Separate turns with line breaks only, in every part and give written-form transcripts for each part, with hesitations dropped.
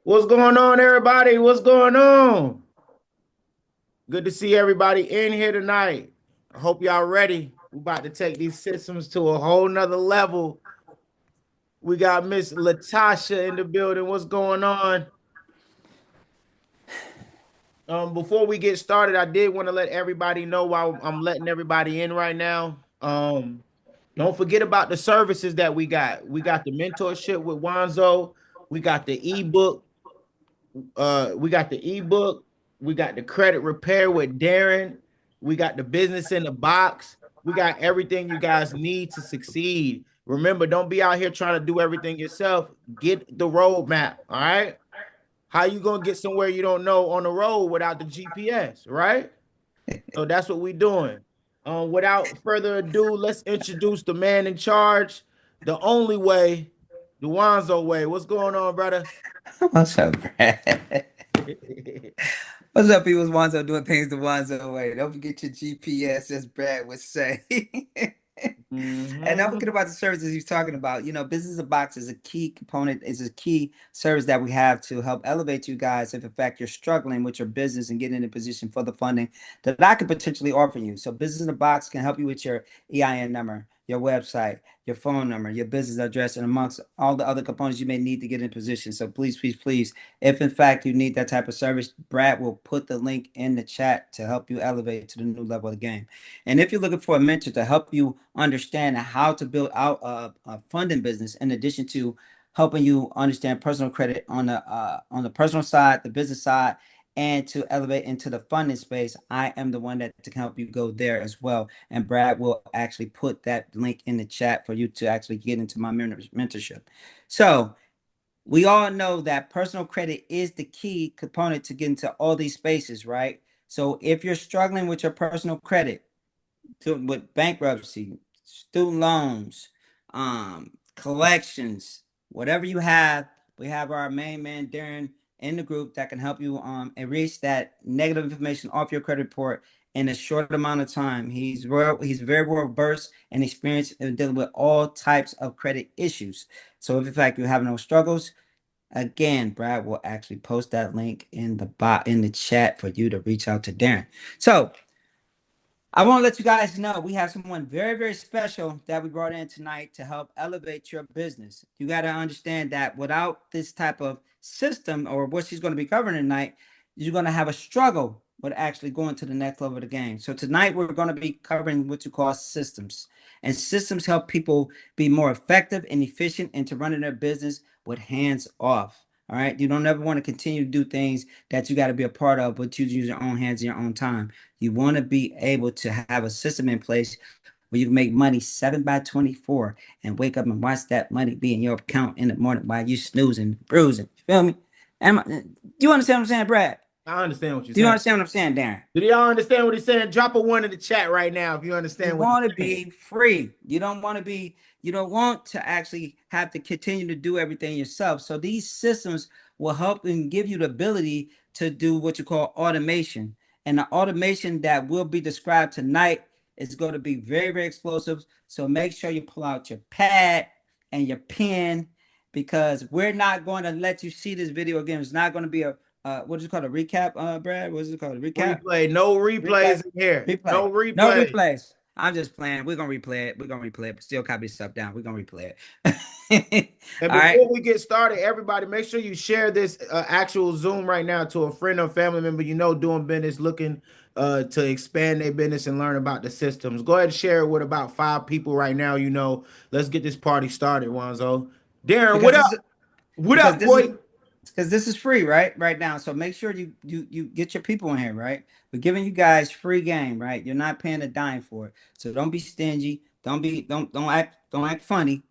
What's going on, everybody? What's going on? Good to see everybody in here tonight. I hope y'all ready. We're about to take these systems to a whole nother level. We got Miss Latasha in the building. What's going on? Before we get started, I did want to let everybody know while I'm letting everybody in right now. Don't forget about the services that we got. We got the mentorship with Wanzo. We got the ebook. We got the ebook. We got the credit repair with Darren. We got the business in the box. We got everything you guys need to succeed. Remember, don't be out here trying to do everything yourself. Get the roadmap. All right. How you gonna get somewhere you don't know on the road without the GPS, right? So that's what we doing. Without further ado, let's introduce the man in charge, the only way, the Wanzo way. What's going on, brother?
What's up, Brad? What's up, people? It's Wanzo doing things the Wanzo way. Don't forget your GPS, as Brad would say. And don't forget
Hmm.
about the services he's talking about. Business in a Box is a key component, is a key service that we have to help elevate you guys if, in fact, you're struggling with your business and getting in a position for the funding that I could potentially offer you. So, Business in a Box can help you with your EIN number, your website, your phone number, your business address, and amongst all the other components you may need to get in position. So, please, if in fact you need that type of service, Brad will put the link in the chat to help you elevate to the new level of the game. And if you're looking for a mentor to help you understand how to build out a funding business, in addition to helping you understand personal credit on the personal side, the business side, and to elevate into the funding space, I am the one that can help you go there as well. And Brad will actually put that link in the chat for you to actually get into my mentorship. So we all know that personal credit is the key component to get into all these spaces, right? So if you're struggling with your personal credit, with bankruptcy, student loans, collections, whatever you have, we have our main man Darren in the group that can help you erase that negative information off your credit report in a short amount of time. He's very well versed and experienced in dealing with all types of credit issues. So if in fact you're having those struggles, again, Brad will actually post that link in the chat for you to reach out to Darren. So I want to let you guys know we have someone very, very special that we brought in tonight to help elevate your business. You got to understand that without this type of system or what she's going to be covering tonight, you're going to have a struggle with actually going to the next level of the game. So tonight we're going to be covering what you call systems. And systems help people be more effective and efficient into running their business with hands off. All right. You don't ever want to continue to do things that you got to be a part of, but you use your own hands in your own time. You want to be able to have a system in place where you can make money 7 by 24 and wake up and watch that money be in your account in the morning while you snoozing, bruising. You feel me? Do you understand what I'm saying, Brad?
I understand what you're
Do you
saying.
understand what I'm saying, Darren?
Do y'all understand what he's saying? Drop a one in the chat right now if you
You
understand what he's
want to
saying.
be free. You don't want to actually have to continue to do everything yourself. So these systems will help and give you the ability to do what you call automation. And the automation that will be described tonight is going to be very, very explosive. So make sure you pull out your pad and your pen, because we're not going to let you see this video again. It's not going to be a what is it called, a recap, Brad? What is it called? A recap?
Replay. No
Replay.
replays in here.
Replay.
No
No
replays.
replays. I'm just playing. We're gonna replay it. We're gonna replay it, but still copy stuff down. We're gonna replay it.
And
All right.
before we get started, everybody, make sure you share this actual Zoom right now to a friend or family member you know doing business, looking to expand their business and learn about the systems. Go ahead and share it with about 5 people right now. Let's get this party started, Wanzo. Darren,
Because
what
this
up?
is
What
because
up,
this is
boy?
because this is free, right now. So make sure you get your people in here, right? We're giving you guys free game, right? You're not paying a dime for it. So don't be stingy. Don't act funny.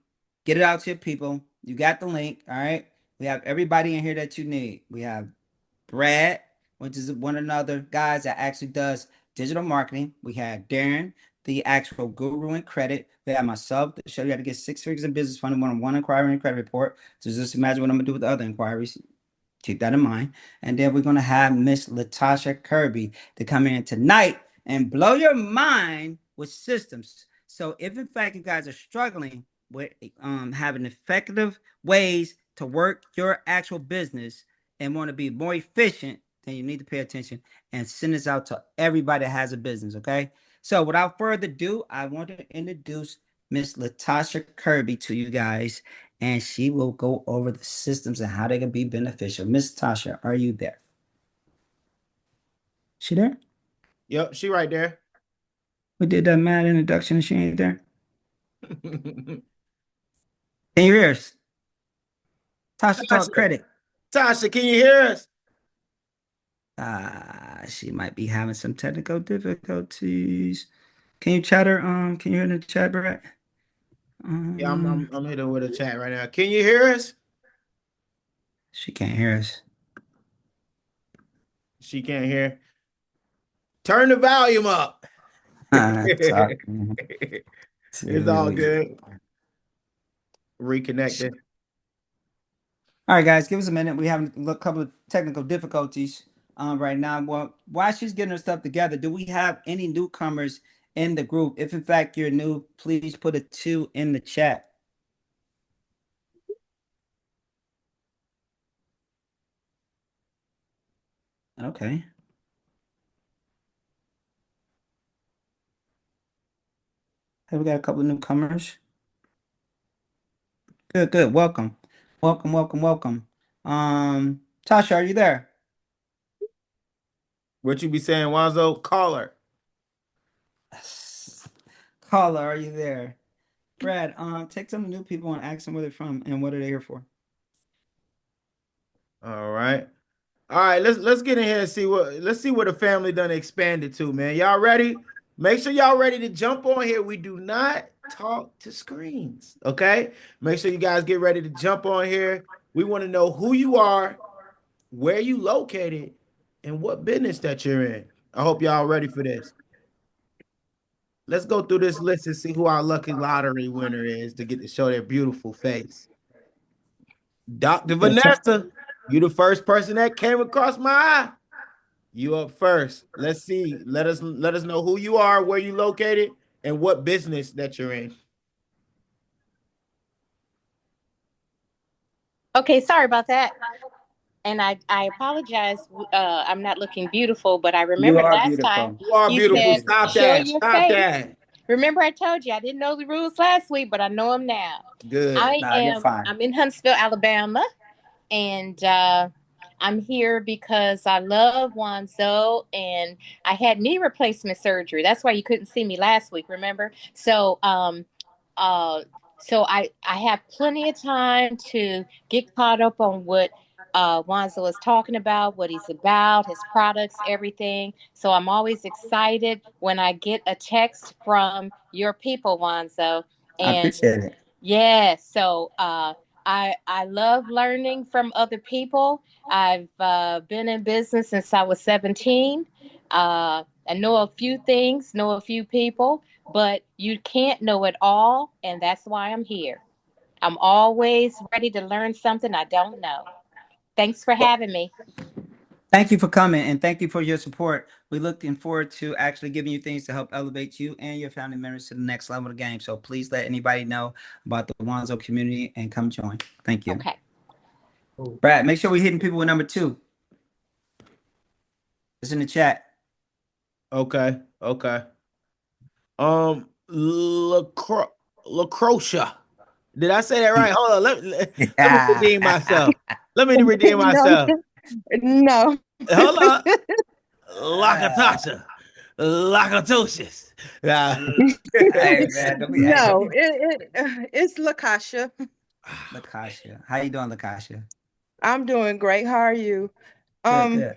Get it out to your people. You got the link, all right? We have everybody in here that you need. We have Brad, which is one of the other guys that actually does digital marketing. We have Darren, the actual guru in credit. We have myself to show you how to get 6 figures in business funding one inquiry and credit report. So just imagine what I'm gonna do with the other inquiries. Keep that in mind. And then we're gonna have Miss Latasha Kirby to come in tonight and blow your mind with systems. So if in fact you guys are struggling with having effective ways to work your actual business and want to be more efficient, then you need to pay attention and send this out to everybody that has a business, okay? So without further ado, I want to introduce Miss Latasha Kirby to you guys, and she will go over the systems and how they can be beneficial. Miss Tasha, are you there? She there?
Yep, she right there.
We did that mad introduction and she ain't there. Can you hear us? Tasha talk
Tasha,
credit.
Tasha, can you hear us?
She might be having some technical difficulties. Can you chat her? Can you hear in the chat, Brett?
Yeah, I'm hitting with a chat right now. Can you hear us?
She can't hear us.
She can't hear. Turn the volume up.
Talking
It's all
to.
good. Reconnected.
All right, guys, give us a minute. We have a couple of technical difficulties right now. Well, while she's getting her stuff together, do we have any newcomers in the group? If in fact you're new, please put a 2 in the chat. Okay. Hey, we got a couple of newcomers. Good, good. Welcome. Welcome, welcome, welcome. Tasha, are you there?
What you be saying, Wanzo? Call her.
Carla, are you there? Brad, take some new people and ask them where they're from and what are they here for.
All right. All right, let's get in here and see what the family done expanded to, man. Y'all ready? Make sure y'all ready to jump on here. We do not talk to screens, okay? Make sure you guys get ready to jump on here. We want to know who you are, where you located, and what business that you're in. I hope y'all ready for this. Let's go through this list and see who our lucky lottery winner is to get to show their beautiful face. Dr.
Yeah,
Vanessa, you the first person that came across my eye. You up first. Let's see. Let us know who you are, where you located, and what business that you're in.
Okay, sorry about that. And I apologize. I'm not looking beautiful, but I
you
remembered
are
last time
beautiful.
You are
you
You're
beautiful.
said,
Stop
beautiful.
show
that.
your
Stop
face.
that.
Remember, I told you I didn't know the rules last week, but I know them now.
Good.
Nah, you're fine.
I'm in Huntsville, Alabama, and I'm here because I love Wanzo, and I had knee replacement surgery. That's why you couldn't see me last week. Remember? Uh, so I have plenty of time to get caught up on what Wanzo is talking about, what he's about, his products, everything. So I'm always excited when I get a text from your people, Wanzo,
I
and
appreciate it.
yeah, so I love learning from other people. I've been in business since I was 17. I know a few things, know a few people, but you can't know it all, and that's why I'm here. I'm always ready to learn something I don't know. Thanks for
Well,
having me.
thank you for coming and thank you for your support. We're looking forward to actually giving you things to help elevate you and your family members to the next level of the game. So please let anybody know about the Wanzo community and come join. Thank you.
Okay.
Brad, make sure we're hitting people with number 2. It's in the chat.
Okay. Okay. Lacrocia. Did I say that right? Hold on. Let me redeem myself. Let me redeem
No,
myself.
no.
Hold on. Lakatasha. Lakatosis.
Hey man, don't be hey, don't
No,
be
it's Lakasha.
Lakasha. How you doing, Lakasha?
I'm doing great. How are you?
Good,
Um,
good.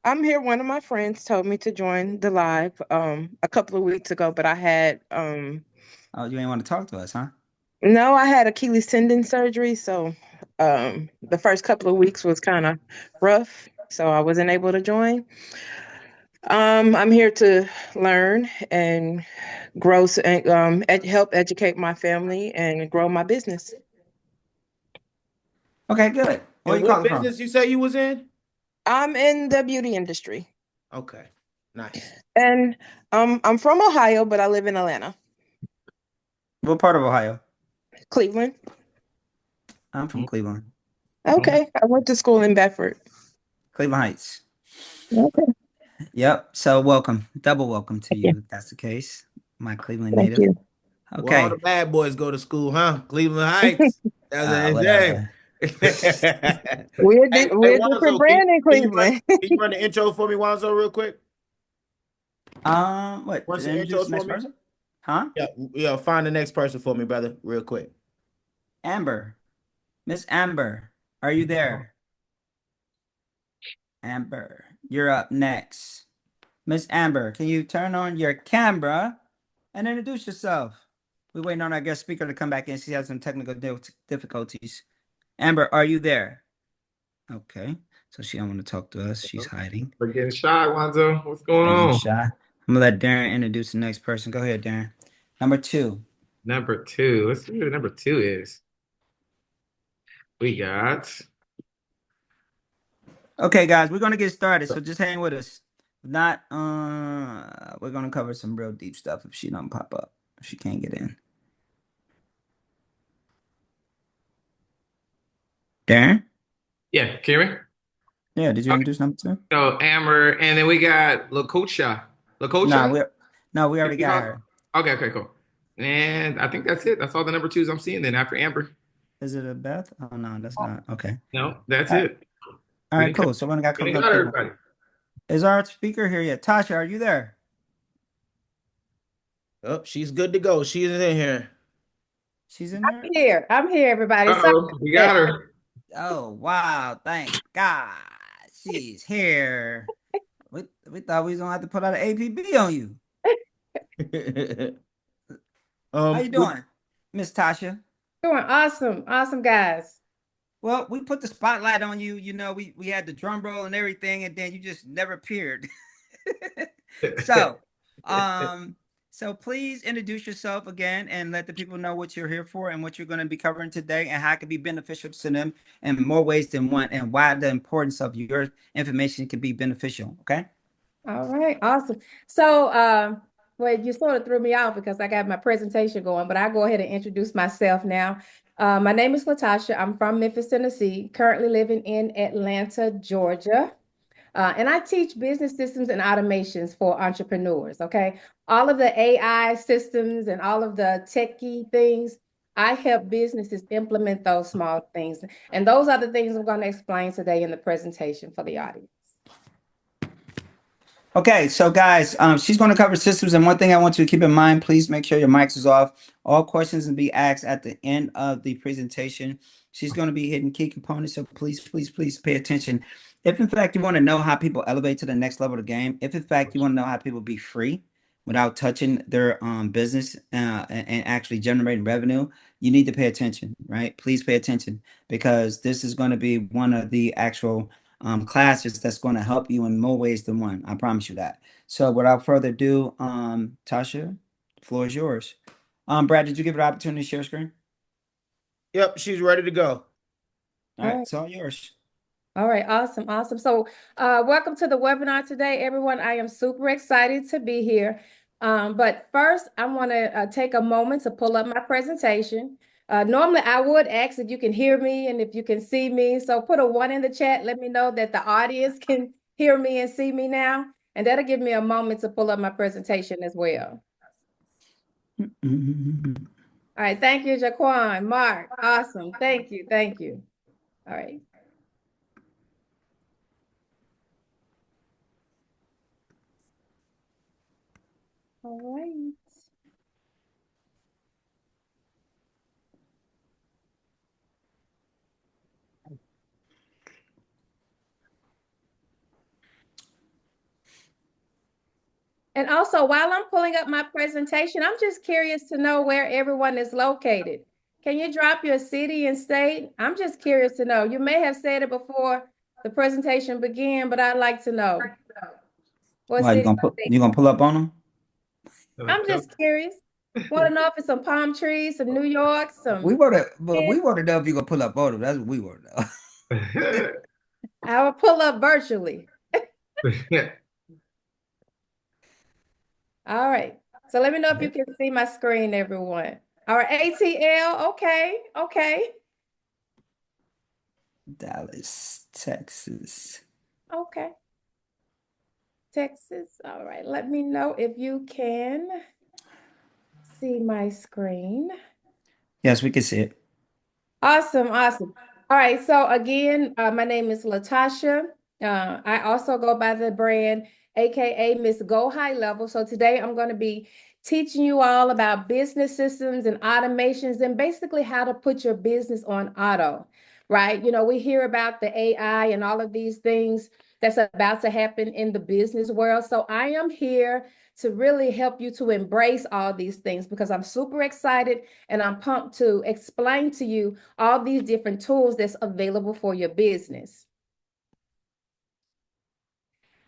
I'm here. One of my friends told me to join the live a couple of weeks ago, but I had
Oh, you ain't want to talk to us, huh?
no, I had Achilles tendon surgery, so the first couple of weeks was kind of rough, so I wasn't able to join. I'm here to learn and grow and help educate my family and grow my business.
Okay, good. Where
And
you
what
calling from?
business you say you was in?
I'm in the beauty industry,
Okay. Nice.
and I'm from Ohio, but I live in Atlanta,
What part of Ohio?
Cleveland.
I'm from Cleveland.
Okay, I went to school in Bedford.
Cleveland Heights.
Okay,
Yep. So welcome. Double welcome to
thank you.
you if that's the case. My Cleveland
Thank
native.
you.
Well, all
Okay.
the bad boys go to school, huh? Cleveland Heights. That's a shame.
Whatever.
Hey,
We're a different
Wanzo,
brand in
can you run,
Cleveland.
can you run the intro for me, Wanzo, real quick?
What?
Run
To
some
introduce
intros
the
for
next
me.
person? Huh?
Yeah. Find the next person for me, brother, real quick.
Amber. Miss Amber. Are you there? Amber. You're up next. Miss Amber, can you turn on your camera and introduce yourself? We're waiting on our guest speaker to come back in. She has some technical difficulties. Amber, are you there? Okay. So she don't want to talk to us. She's hiding.
We're getting shy, Wanzo. What's going
Getting
on?
shy. I'm gonna let Darren introduce the next person. Go ahead, Darren. Number 2.
Number two. Let's see who number two is. We got.
Okay, guys, we're gonna get started. So just hang with us. If not, we're gonna cover some real deep stuff if she don't pop up. If she can't get in. Darren?
Yeah, can you hear me?
Yeah, did you
Okay.
introduce number 2?
So Amber, and then we got Lakocha.
No,
Lakocha?
we already got her.
Okay, cool. And I think that's it. That's all the number twos I'm seeing then after Amber.
Is it a Beth? Oh no, that's not. Okay.
No, that's
All right,
it.
all
We
right,
didn't, co-
cool. So we only got a
we
couple
didn't
of
got
people.
everybody.
Is our speaker here yet? Tasha, are you there?
Oh, she's good to go. She's in here.
She's in there?
I'm here, everybody. Sorry
Uh-oh, we
about
got her.
Oh wow, thank God. She's here. We thought we was gonna have to put out an APB on you. How you
Would
doing, Miss Tasha?
Doing awesome, awesome guys.
Well, we put the spotlight on you. You know, we had the drum roll and everything, and then you just never appeared. So, um, so please introduce yourself again and let the people know what you're here for and what you're going to be covering today and how it can be beneficial to them in more ways than one and why the importance of your information can be beneficial. Okay.
All right, awesome. So, well, you sort of threw me off because I got my presentation going, but I'll go ahead and introduce myself now. My name is Latasha. I'm from Memphis, Tennessee, currently living in Atlanta, Georgia. And I teach business systems and automations for entrepreneurs. Okay. All of the AI systems and all of the techie things, I help businesses implement those small things. And those are the things I'm going to explain today in the presentation for the audience.
Okay, so guys, she's going to cover systems, and one thing I want you to keep in mind, please make sure your mics is off. All questions will be asked at the end of the presentation. She's going to be hitting key components, so please pay attention. If in fact you want to know how people elevate to the next level of the game, if in fact you want to know how people be free without touching their business and actually generating revenue, you need to pay attention, right? Please pay attention because this is going to be one of the actual classes that's going to help you in more ways than one. I promise you that. So without further ado, Tasha, the floor is yours. Brad, did you give it an opportunity to share screen?
Yep, she's ready to go.
All right, it's all yours.
All right, awesome, awesome. So, welcome to the webinar today, everyone. I am super excited to be here. But first, I want to take a moment to pull up my presentation. Normally, I would ask if you can hear me and if you can see me. So, put a 1 in the chat. Let me know that the audience can hear me and see me now. And that'll give me a moment to pull up my presentation as well. All right, thank you, Jaquan, Mark. Awesome. Thank you. Thank you. All right. All right. And also, while I'm pulling up my presentation, I'm just curious to know where everyone is located. Can you drop your city and state? I'm just curious to know. You may have said it before the presentation began, but I'd like to know what
Why
city.
you gonna pull up on them?
I'm just curious. Want to know if it's some palm trees, some New York,
We
some.
want to, but we want to know if you gonna pull up on them. That's what we want to know.
I will pull up virtually. All right. So let me know if you can see my screen, everyone. All right, ATL. Okay. Okay.
Dallas, Texas.
Okay. Texas. All right. Let me know if you can see my screen.
Yes, we can see it.
Awesome, awesome. All right, so again, my name is Latasha. I also go by the brand AKA Miss Go High Level. So today I'm going to be teaching you all about business systems and automations and basically how to put your business on auto, right? You know, we hear about the AI and all of these things that's about to happen in the business world. So I am here to really help you to embrace all these things because I'm super excited and I'm pumped to explain to you all these different tools that's available for your business.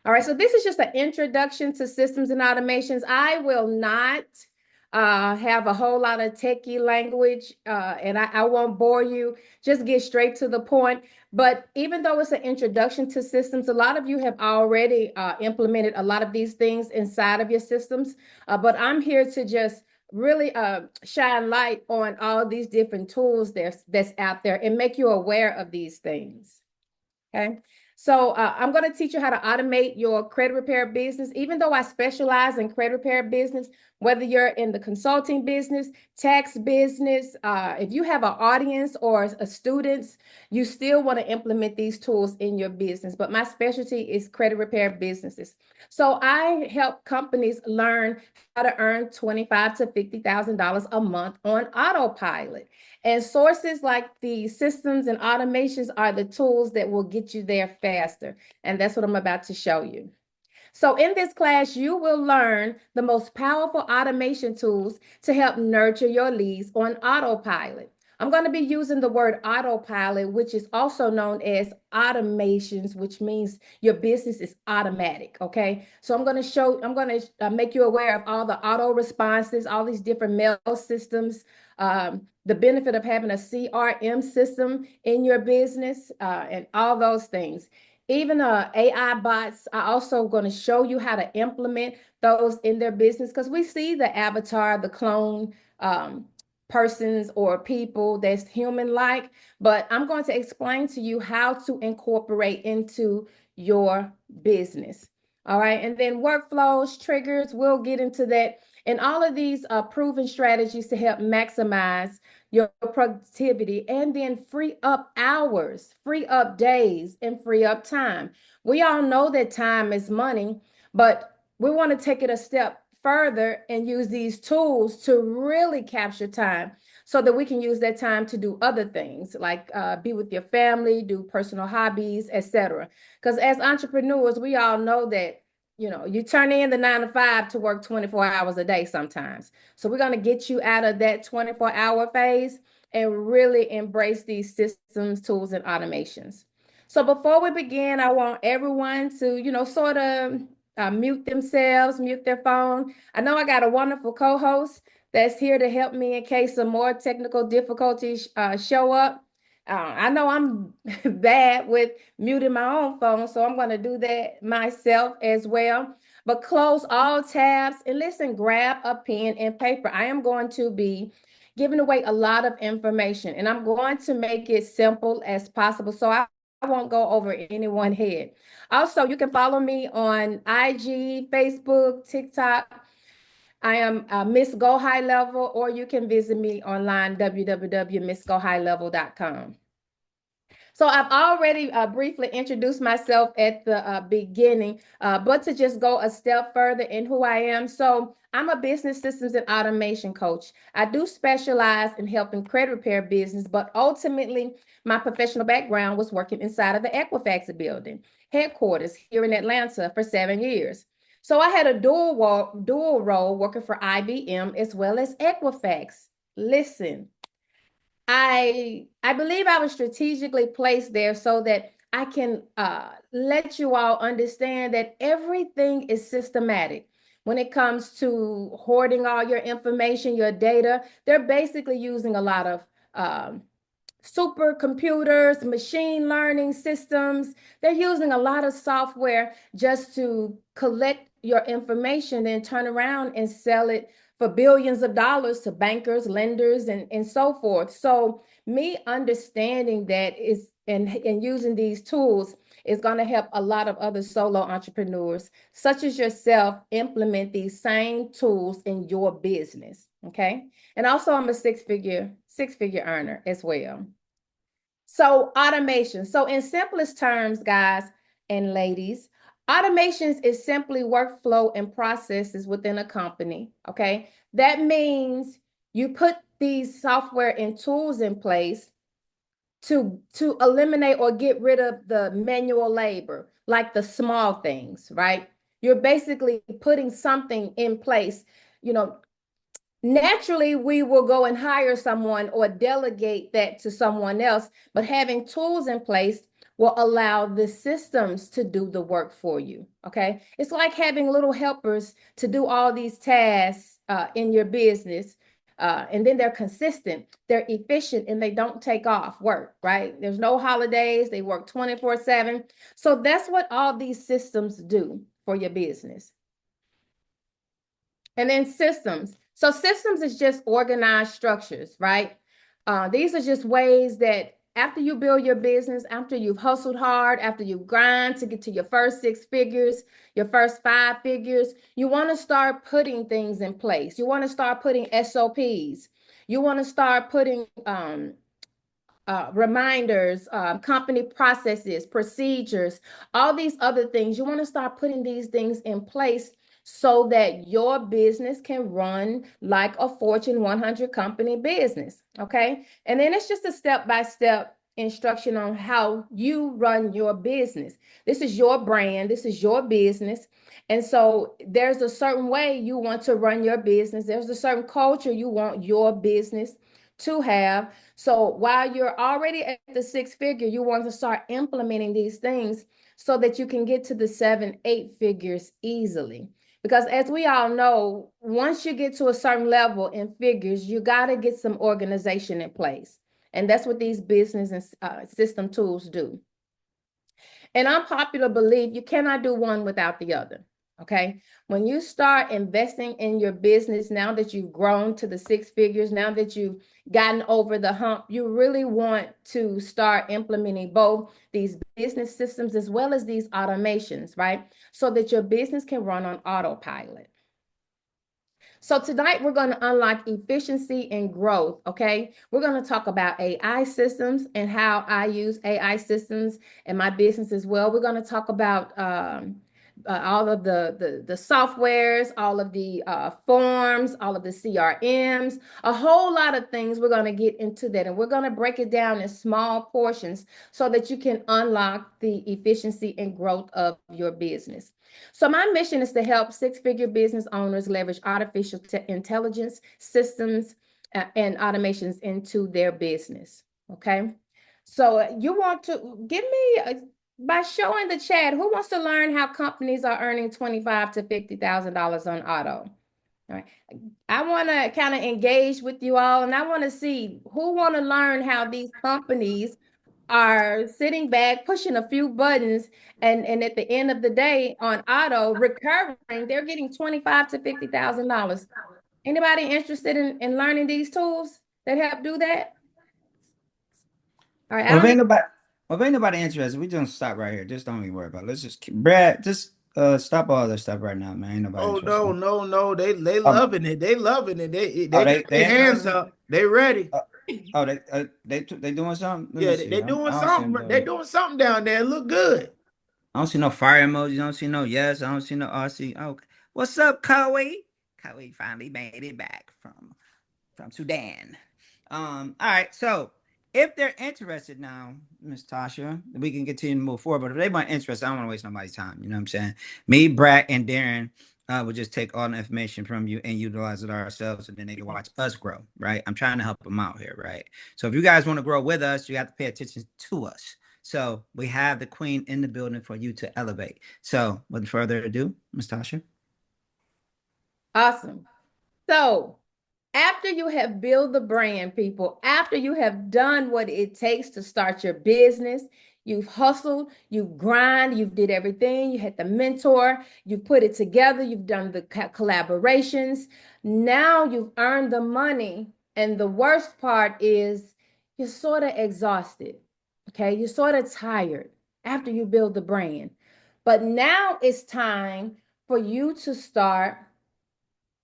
All right, so this is just an introduction to systems and automations. I will not have a whole lot of techie language, and I won't bore you. Just get straight to the point. But even though it's an introduction to systems, a lot of you have already implemented a lot of these things inside of your systems. But I'm here to just really shine light on all these different tools that's out there and make you aware of these things. Okay. So I'm going to teach you how to automate your credit repair business. Even though I specialize in credit repair business, whether you're in the consulting business, tax business, if you have an audience or a students, you still want to implement these tools in your business. But my specialty is credit repair businesses. So I help companies learn how to earn $25,000 to $50,000 a month on autopilot. And sources like the systems and automations are the tools that will get you there faster. And that's what I'm about to show you. So in this class, you will learn the most powerful automation tools to help nurture your leads on autopilot. I'm going to be using the word autopilot, which is also known as automations, which means your business is automatic. Okay. So I'm going to make you aware of all the auto responses, all these different mail systems, the benefit of having a CRM system in your business, and all those things. Even AI bots are also going to show you how to implement those in their business because we see the avatar, the clone persons or people that's human-like, but I'm going to explain to you how to incorporate into your business. All right, and then workflows, triggers, we'll get into that. And all of these are proven strategies to help maximize your productivity and then free up hours, free up days, and free up time. We all know that time is money, but we want to take it a step further and use these tools to really capture time so that we can use that time to do other things like be with your family, do personal hobbies, etc. Because as entrepreneurs, we all know that you turn in the 9 to 5 to work 24 hours a day sometimes. So we're going to get you out of that 24-hour phase and really embrace these systems, tools, and automations. So before we begin, I want everyone to, sort of mute themselves, mute their phone. I know I got a wonderful co-host that's here to help me in case some more technical difficulties show up. I know I'm bad with muting my own phone, so I'm going to do that myself as well. But close all tabs and listen, grab a pen and paper. I am going to be giving away a lot of information, and I'm going to make it simple as possible so I won't go over anyone's head. Also, you can follow me on IG, Facebook, TikTok. I am Miss Go High Level, or you can visit me online, www.missgohighlevel.com. So I've already briefly introduced myself at the beginning, but to just go a step further in who I am. So I'm a business systems and automation coach. I do specialize in helping credit repair business, but ultimately my professional background was working inside of the Equifax building, headquarters here in Atlanta for 7 years. So I had a dual role working for IBM as well as Equifax. Listen, I believe I was strategically placed there so that I can let you all understand that everything is systematic. When it comes to hoarding all your information, your data, they're basically using a lot of supercomputers, machine learning systems. They're using a lot of software just to collect your information and turn around and sell it for billions of dollars to bankers, lenders, and so forth. So me understanding that and using these tools is going to help a lot of other solo entrepreneurs, such as yourself, implement these same tools in your business. Okay. And also, I'm a six-figure earner as well. So automation. So in simplest terms, guys and ladies, automations is simply workflow and processes within a company. Okay. That means you put these software and tools in place to eliminate or get rid of the manual labor, like the small things, right? You're basically putting something in place. You know, naturally we will go and hire someone or delegate that to someone else, but having tools in place will allow the systems to do the work for you. Okay. It's like having little helpers to do all these tasks in your business. And then they're consistent, they're efficient, and they don't take off work, right? There's no holidays, they work 24/7. So that's what all these systems do for your business. And then systems. So systems is just organized structures, right? These are just ways that after you build your business, after you've hustled hard, after you've grind to get to your first 6 figures, your first 5 figures, you want to start putting things in place. You want to start putting SOPs. You want to start putting reminders, company processes, procedures, all these other things. You want to start putting these things in place so that your business can run like a Fortune 100 company business. Okay. And then it's just a step-by-step instruction on how you run your business. This is your brand. This is your business. And so there's a certain way you want to run your business. There's a certain culture you want your business to have. So while you're already at the 6 figure, you want to start implementing these things so that you can get to the 7, 8 figures easily. Because as we all know, once you get to a certain level in figures, you got to get some organization in place. And that's what these business and system tools do. And unpopular belief, you cannot do one without the other. Okay. When you start investing in your business, now that you've grown to the 6 figures, now that you've gotten over the hump, you really want to start implementing both these business systems as well as these automations, right? So that your business can run on autopilot. So tonight we're going to unlock efficiency and growth, okay? We're going to talk about AI systems and how I use AI systems in my business as well. We're going to talk about all of the softwares, all of the forms, all of the CRMs, a whole lot of things. We're going to get into that, and we're going to break it down in small portions so that you can unlock the efficiency and growth of your business. So my mission is to help 6-figure business owners leverage artificial intelligence systems and automations into their business. Okay. So you want to give me by showing the chat, who wants to learn how companies are earning $25,000 to $50,000 on auto? All right. I want to kind of engage with you all, and I want to see who want to learn how these companies are sitting back, pushing a few buttons, and at the end of the day on auto recurring, they're getting $25,000 to $50,000. Anybody interested in learning these tools that help do that? All right.
Well, if ain't nobody interested, we just stop right here. Just don't even worry about it. Let's just Brad, just stop all this stuff right now, man. Ain't nobody
Oh
interested.
no. They
Um,
loving it. They loving it.
oh,
They got their hands
interested?
up. They ready.
Oh, they doing something? Let me
Yeah,
see.
they doing
I don't see them
something. They
doing.
doing something down there. It look good.
I don't see no fire emojis. I don't see no yes. I don't see no RC. Oh, what's up, Koei? Koei finally made it back from Sudan. All right. So if they're interested now, Miss Tasha, we can continue to move forward. But if they weren't interested, I don't want to waste nobody's time. You know what I'm saying? Me, Brad, and Darren will just take all the information from you and utilize it ourselves, and then they can watch us grow. Right? I'm trying to help them out here. Right? So if you guys want to grow with us, you have to pay attention to us. So we have the queen in the building for you to elevate. So without further ado, Miss Tasha.
Awesome. So after you have built the brand, people, after you have done what it takes to start your business, you've hustled, you've grind, you've did everything, you had the mentor, you've put it together, you've done the collaborations. Now you've earned the money. And the worst part is you're sort of exhausted. Okay, you're sort of tired after you build the brand. But now it's time for you to start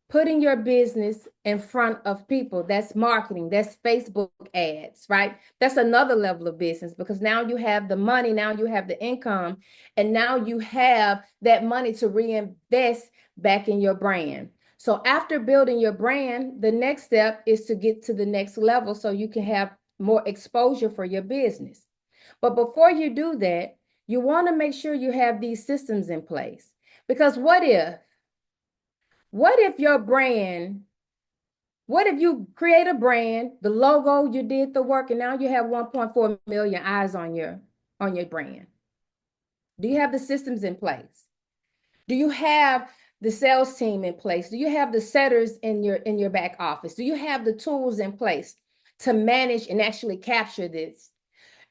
putting your business in front of people. That's marketing, that's Facebook ads, right? That's another level of business because now you have the money, now you have the income, and now you have that money to reinvest back in your brand. So after building your brand, the next step is to get to the next level so you can have more exposure for your business. But before you do that, you want to make sure you have these systems in place. Because what if your brand, what if you create a brand, the logo, you did the work, and now you have 1.4 million eyes on your brand? Do you have the systems in place? Do you have the sales team in place? Do you have the setters in your back office? Do you have the tools in place to manage and actually capture this?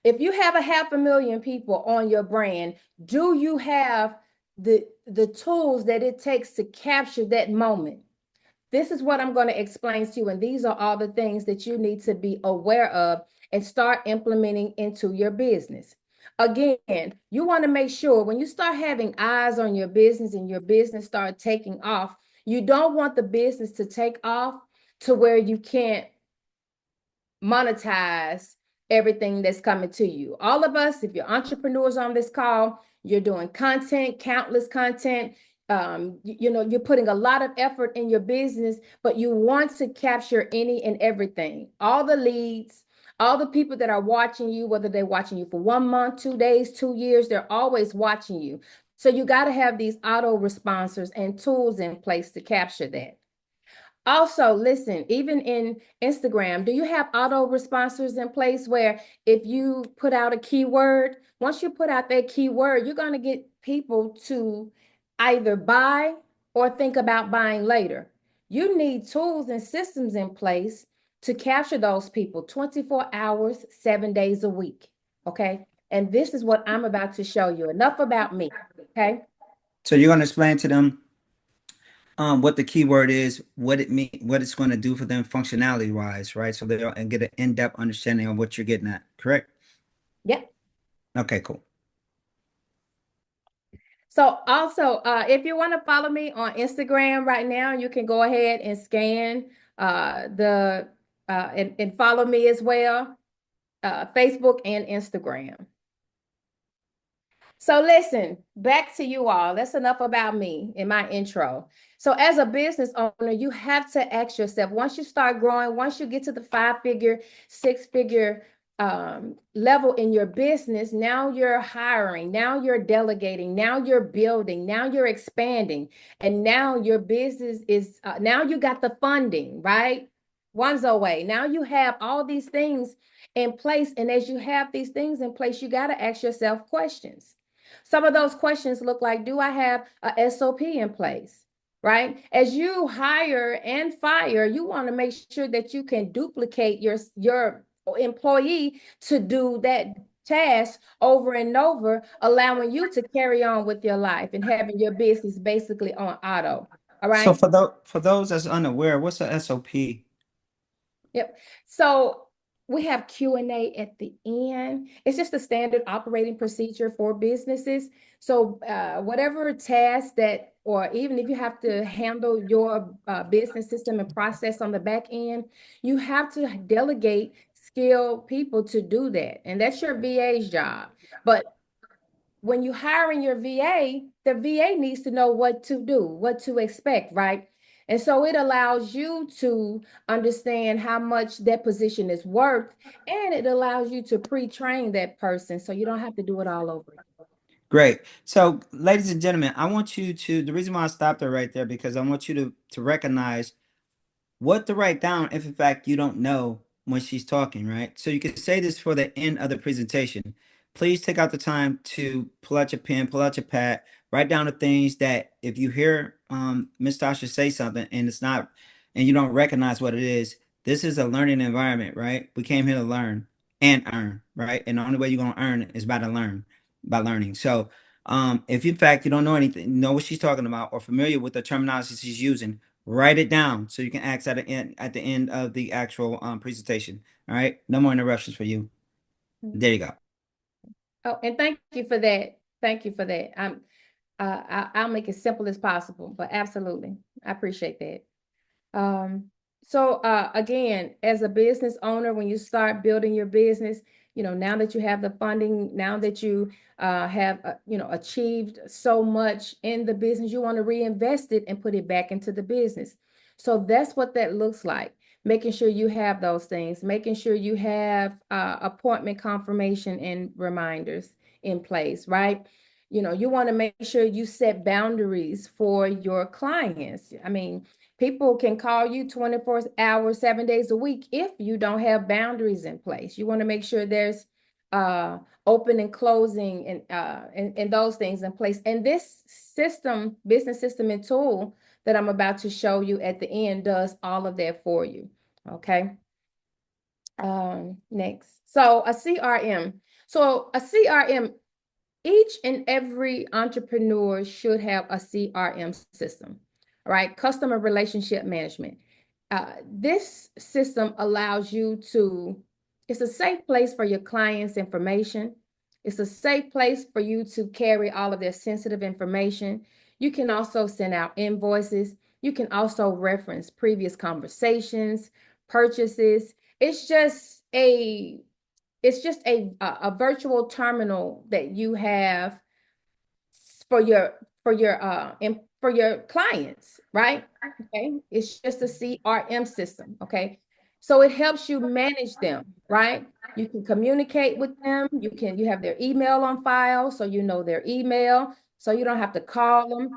If you have 500,000 people on your brand, do you have the tools that it takes to capture that moment? This is what I'm going to explain to you, and these are all the things that you need to be aware of and start implementing into your business. Again, you want to make sure when you start having eyes on your business and your business start taking off, you don't want the business to take off to where you can't monetize everything that's coming to you. All of us, if you're entrepreneurs on this call, you're doing content, countless content. You're putting a lot of effort in your business, but you want to capture any and everything, all the leads, all the people that are watching you, whether they're watching you for 1 month, 2 days, 2 years, they're always watching you. So you got to have these auto responders and tools in place to capture that. Also, listen, even in Instagram, do you have auto responders in place where if you put out a keyword, once you put out that keyword, you're going to get people to either buy or think about buying later? You need tools and systems in place to capture those people 24 hours, 7 days a week. Okay. And this is what I'm about to show you. Enough about me. Okay.
So you're going to explain to them what the keyword is, what it mean, what it's going to do for them functionality wise, right? So they'll and get an in-depth understanding of what you're getting at. Correct?
Yep.
Okay, cool.
So also, if you want to follow me on Instagram right now, you can go ahead and scan the and follow me as well, Facebook and Instagram. So listen, back to you all. That's enough about me in my intro. So as a business owner, you have to ask yourself, once you start growing, once you get to the 5-figure, 6-figure level in your business, now you're hiring, now you're delegating, now you're building, now you're expanding, and now your business is, now you got the funding, right? Wanzo way. Now you have all these things in place. And as you have these things in place, you got to ask yourself questions. Some of those questions look like, do I have a SOP in place? Right? As you hire and fire, you want to make sure that you can duplicate your employee to do that task over and over, allowing you to carry on with your life and having your business basically on auto. All
So
right.
for those that's unaware, what's a SOP?
Yep. So we have Q&A at the end. It's just a standard operating procedure for businesses. So whatever task that, or even if you have to handle your business system and process on the back end, you have to delegate skilled people to do that. And that's your VA's job. But when you're hiring your VA, the VA needs to know what to do, what to expect, right? And so it allows you to understand how much that position is worth, and it allows you to pre-train that person so you don't have to do it all over again.
Great. So, ladies and gentlemen, I want you to, the reason why I stopped her right there, because I want you to recognize what to write down if in fact you don't know when she's talking, right? So you can say this for the end of the presentation. Please take out the time to pull out your pen, pull out your pad, write down the things that if you hear Miss Tasha say something and it's not, and you don't recognize what it is, this is a learning environment, right? We came here to learn and earn, right? And the only way you're gonna earn is by learning. So if in fact you don't know anything, know what she's talking about, or familiar with the terminology she's using, write it down so you can ask at the end of the actual presentation. All right, no more interruptions for you. There you go.
Oh, and thank you for that. Thank you for that. I'll make it simple as possible, but absolutely, I appreciate that. So again, as a business owner, when you start building your business, now that you have the funding, now that you have, achieved so much in the business, you want to reinvest it and put it back into the business. So that's what that looks like. Making sure you have those things, making sure you have appointment confirmation and reminders in place, right? You want to make sure you set boundaries for your clients. I mean, people can call you 24 hours, 7 days a week if you don't have boundaries in place. You want to make sure there's open and closing and those things in place. And this system, business system and tool that I'm about to show you at the end does all of that for you. Okay. Next. So a CRM. So a CRM, each and every entrepreneur should have a CRM system, right? Customer relationship management. This system allows you to, it's a safe place for your clients' information. It's a safe place for you to carry all of their sensitive information. You can also send out invoices. You can also reference previous conversations, purchases. It's just a virtual terminal that you have for your for your clients, right? Okay, it's just a CRM system. Okay, so it helps you manage them, right? You can communicate with them. You have their email on file, so you know their email, so you don't have to call them.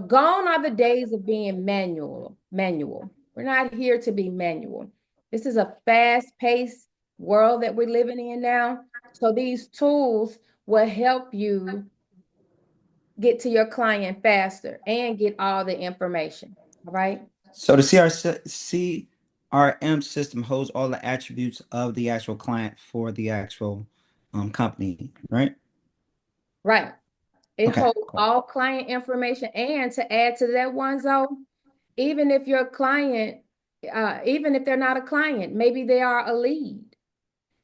Gone are the days of being manual. We're not here to be manual. This is a fast-paced world that we're living in now. So these tools will help you get to your client faster and get all the information. All right.
So the CRM system holds all the attributes of the actual client for the actual company, right?
Right. It
Okay,
holds
cool.
all client information. And to add to that one, Zoe, even if your client, even if they're not a client, maybe they are a lead.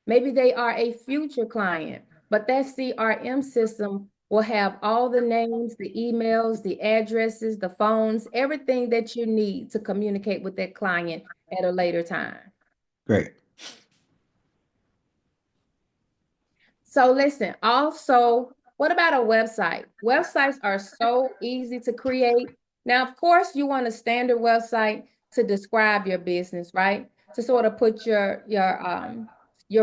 Maybe they are a future client, but that CRM system will have all the names, the emails, the addresses, the phones, everything that you need to communicate with that client at a later time.
Great.
So listen, also, what about a website? Websites are so easy to create. Now, of course, you want a standard website to describe your business, right? To sort of put your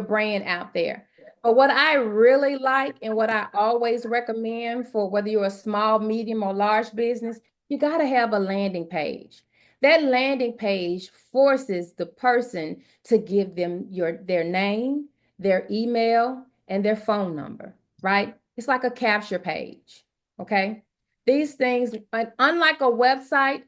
brand out there. But what I really like and what I always recommend for whether you're a small, medium, or large business, you got to have a landing page. That landing page forces the person to give them their name, their email, and their phone number, right? It's like a capture page, okay? These things, unlike a website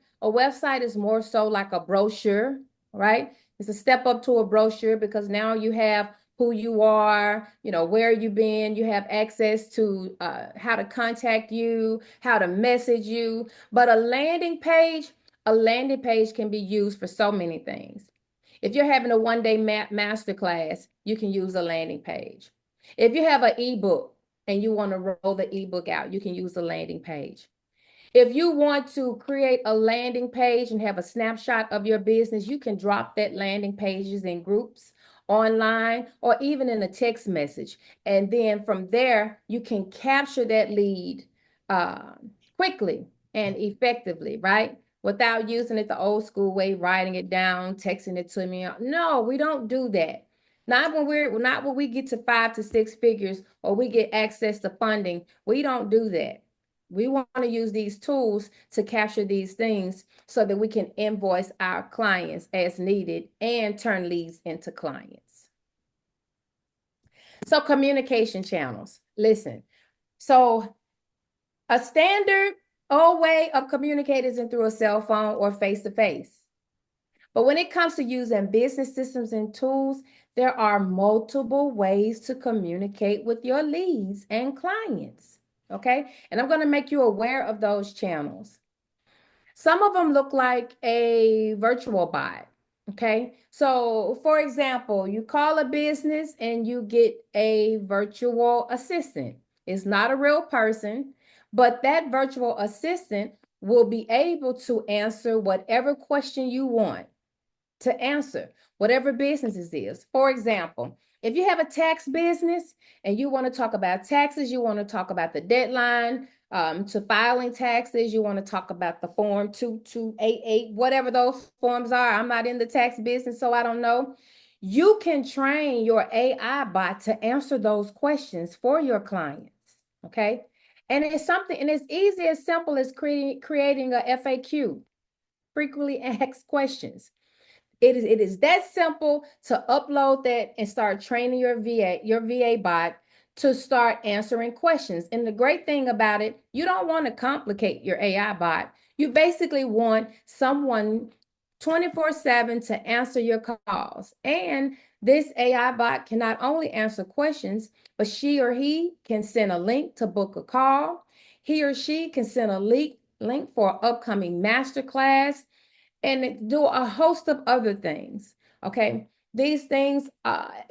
is more so like a brochure, right? It's a step up to a brochure because now you have who you are, where you've been, you have access to how to contact you, how to message you. But a landing page can be used for so many things. If you're having a one-day master class, you can use a landing page. If you have an ebook and you want to roll the ebook out, you can use a landing page. If you want to create a landing page and have a snapshot of your business, you can drop that landing pages in groups online or even in a text message. And then from there, you can capture that lead uh, quickly and effectively, right? Without using it the old school way, writing it down, texting it to me. No, we don't do that. Not when we get to 5 to 6 figures or we get access to funding. We don't do that. We want to use these tools to capture these things so that we can invoice our clients as needed and turn leads into clients. So communication channels. Listen, so a standard old way of communicating is through a cell phone or face-to-face. But when it comes to using business systems and tools, there are multiple ways to communicate with your leads and clients. Okay. And I'm going to make you aware of those channels. Some of them look like a virtual bot. Okay. So, for example, you call a business and you get a virtual assistant. It's not a real person, but that virtual assistant will be able to answer whatever question you want to answer, whatever business it is. For example, if you have a tax business and you want to talk about taxes, you want to talk about the deadline to filing taxes, you want to talk about the form 2288, whatever those forms are. I'm not in the tax business, so I don't know. You can train your AI bot to answer those questions for your clients. Okay. And it's something, and it's easy, as simple as creating a FAQ, frequently asked questions. It is that simple to upload that and start training your VA bot to start answering questions. And the great thing about it, you don't want to complicate your AI bot. You basically want someone 24/7 to answer your calls. And this AI bot can not only answer questions, but she or he can send a link to book a call. He or she can send a link for an upcoming masterclass and do a host of other things. Okay. These things,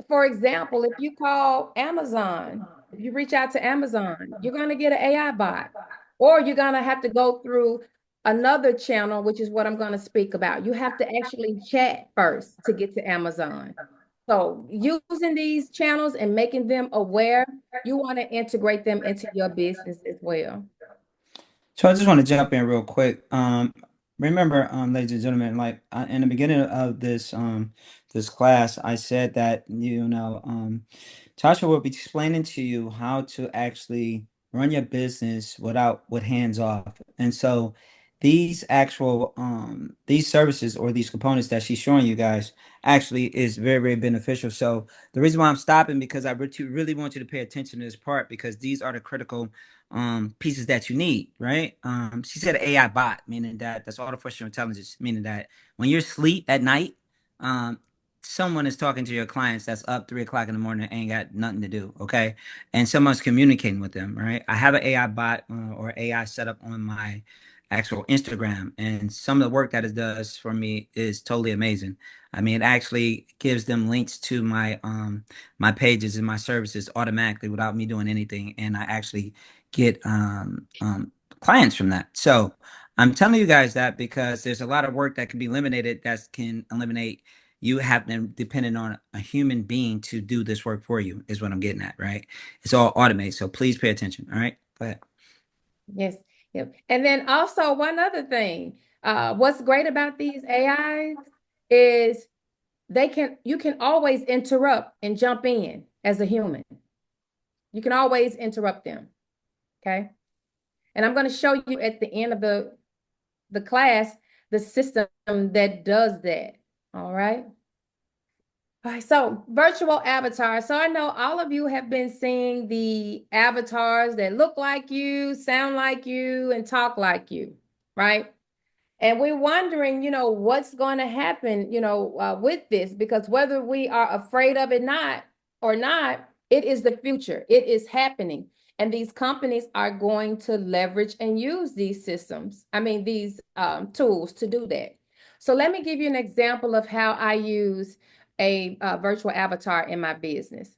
for example, if you call Amazon, if you reach out to Amazon, you're going to get an AI bot, or you're going to have to go through another channel, which is what I'm going to speak about. You have to actually chat first to get to Amazon. So, using these channels and making them aware, you want to integrate them into your business as well.
So I just want to jump in real quick. Remember, ladies and gentlemen, like in the beginning of this class, I said that Tasha will be explaining to you how to actually run your business with hands off. And so these services or these components that she's showing you guys actually is very, very beneficial. So the reason why I'm stopping, because I really want you to pay attention to this part, because these are the critical pieces that you need, right? She said AI bot, meaning that's artificial intelligence, meaning that when you're asleep at night, um someone is talking to your clients that's up 3 o'clock in the morning, ain't got nothing to do, okay? And someone's communicating with them, right? I have an AI bot or AI set up on my actual Instagram, and some of the work that it does for me is totally amazing. I mean, it actually gives them links to my pages and my services automatically without me doing anything, and I actually get clients from that. So I'm telling you guys that because there's a lot of work that can be eliminated, that can eliminate you having dependent on a human being to do this work for you, is what I'm getting at, right? It's all automated. So please pay attention. All right. Go ahead.
Yes. Yep. And then also one other thing, what's great about these AIs is you can always interrupt and jump in as a human. You can always interrupt them. Okay. And I'm going to show you at the end of the class the system that does that. All right. All right, so virtual avatars. So I know all of you have been seeing the avatars that look like you, sound like you, and talk like you, right? And we're wondering, what's going to happen, with this, because whether we are afraid of it or not, it is the future. It is happening. And these companies are going to leverage and use these these tools to do that. So let me give you an example of how I use a virtual avatar in my business.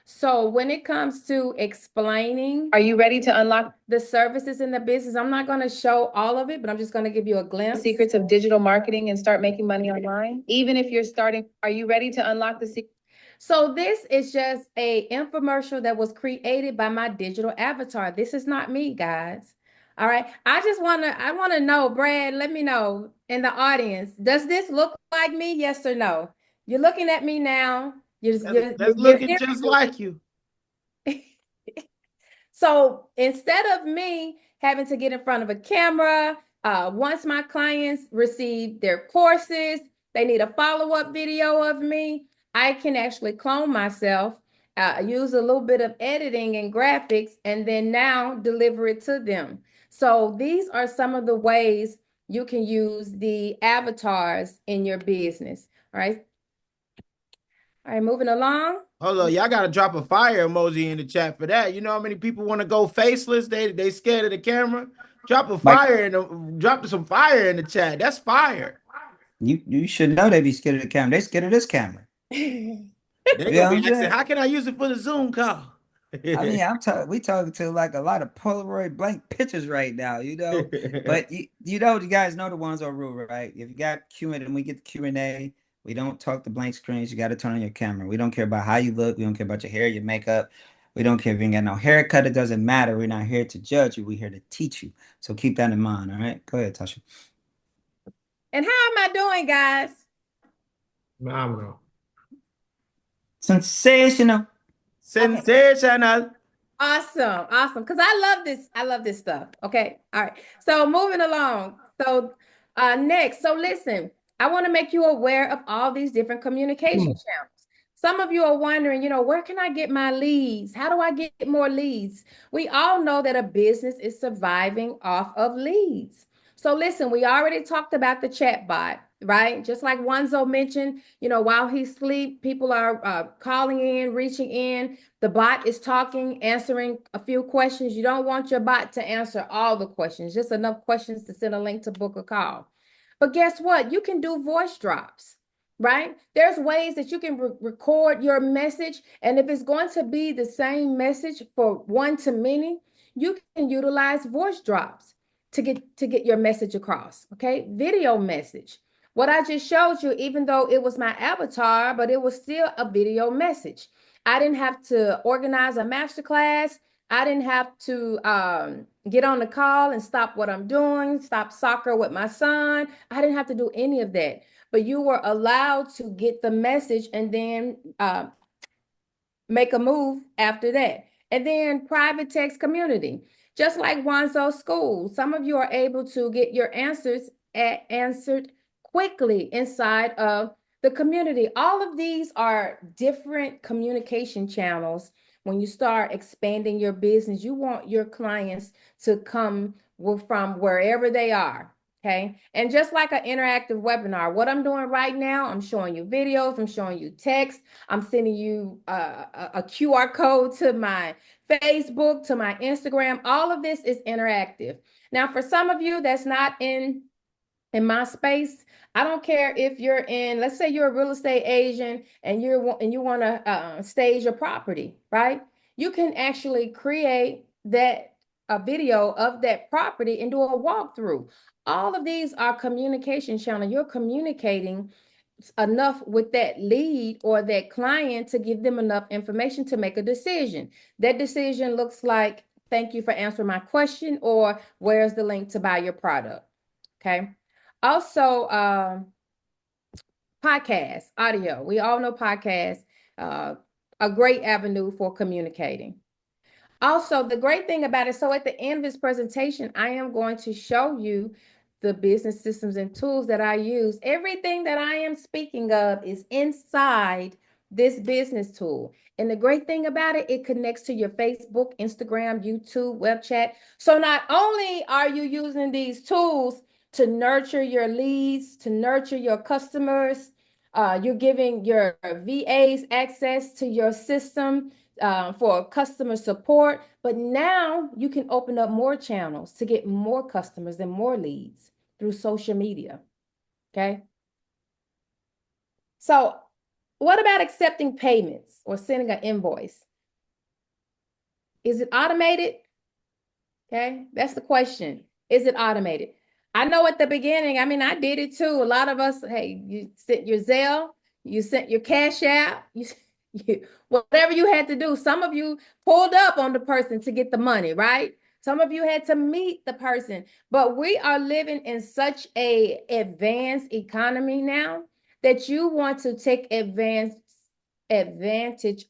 So when it comes to explaining,
Are you ready to unlock
the services in the business, I'm not going to show all of it, but I'm just going to give you a
the
glimpse.
secrets of digital marketing and start making money online? Even if you're starting, are you ready to unlock the secrets?
So this is just a infomercial that was created by my digital avatar. This is not me, guys. All right. I want to know, Brad, let me know in the audience. Does this look like me? Yes or no? You're looking at me now.
That's
You're
looking
hearing
just like you.
me. So instead of me having to get in front of a camera, once my clients receive their courses, they need a follow-up video of me. I can actually clone myself, use a little bit of editing and graphics, and then now deliver it to them. So these are some of the ways you can use the avatars in your business. All right. All right, moving along.
Hold on, y'all gotta drop a fire emoji in the chat for that. You know how many people want to go faceless? They scared of the camera. Drop a
Like,
fire drop some fire in the chat. That's fire.
You should know they be scared of the camera. They scared of this camera.
They
You
gonna
know what
be
I'm
asking,
saying?
how can I use it for the Zoom call?
I mean, we talking to like a lot of Polaroid blank pictures right now, you know. But you know, you guys know the Wanzo rule, right? If you got Q&A, and we get the Q&A, we don't talk to blank screens. You got to turn on your camera. We don't care about how you look. We don't care about your hair, your makeup. We don't care if you ain't got no haircut. It doesn't matter. We're not here to judge you. We're here to teach you. So keep that in mind. All right. Go ahead, Tasha.
And how am I doing, guys?
Phenomenal.
Sensational.
Sensational.
Awesome, awesome. Because I love this. I love this stuff. Okay. All right. So moving along. So next. So listen, I want to make you aware of all these different communication channels. Some of you are wondering, where can I get my leads? How do I get more leads? We all know that a business is surviving off of leads. So listen, we already talked about the chat bot, right? Just like Wanzo mentioned, while he sleep, people are calling in, reaching in. The bot is talking, answering a few questions. You don't want your bot to answer all the questions, just enough questions to send a link to book a call. But guess what? You can do voice drops, right? There's ways that you can record your message. And if it's going to be the same message for one to many, you can utilize voice drops to get your message across. Okay. Video message. What I just showed you, even though it was my avatar, but it was still a video message. I didn't have to organize a masterclass. I didn't have to get on the call and stop what I'm doing, stop soccer with my son. I didn't have to do any of that. But you were allowed to get the message and then make a move after that. And then private text community. Just like Wanzo SKOOL, some of you are able to get your answers answered quickly inside of the community. All of these are different communication channels. When you start expanding your business, you want your clients to come from wherever they are. Okay. And just like an interactive webinar, what I'm doing right now, I'm showing you videos, I'm showing you text, I'm sending you a QR code to my Facebook, to my Instagram. All of this is interactive. Now, for some of you that's not in my space, I don't care if you're in, let's say you're a real estate agent and you want to stage your property, right? You can actually create a video of that property and do a walkthrough. All of these are communication channel. You're communicating enough with that lead or that client to give them enough information to make a decision. That decision looks like, thank you for answering my question, or where's the link to buy your product. Okay. Also, podcast, audio. We all know podcasts, a great avenue for communicating. Also, the great thing about it, so at the end of this presentation, I am going to show you the business systems and tools that I use. Everything that I am speaking of is inside this business tool. And the great thing about it, it connects to your Facebook, Instagram, YouTube, web chat. So not only are you using these tools to nurture your leads, to nurture your customers, you're giving your VAs access to your system for customer support, but now you can open up more channels to get more customers and more leads through social media. Okay. So what about accepting payments or sending an invoice? Is it automated? Okay. That's the question. Is it automated? I know at the beginning, I mean, I did it too. A lot of us, hey, you sent your Zelle, you sent your Cash App, whatever you had to do. Some of you pulled up on the person to get the money, right? Some of you had to meet the person. But we are living in such a advanced economy now that you want to take advantage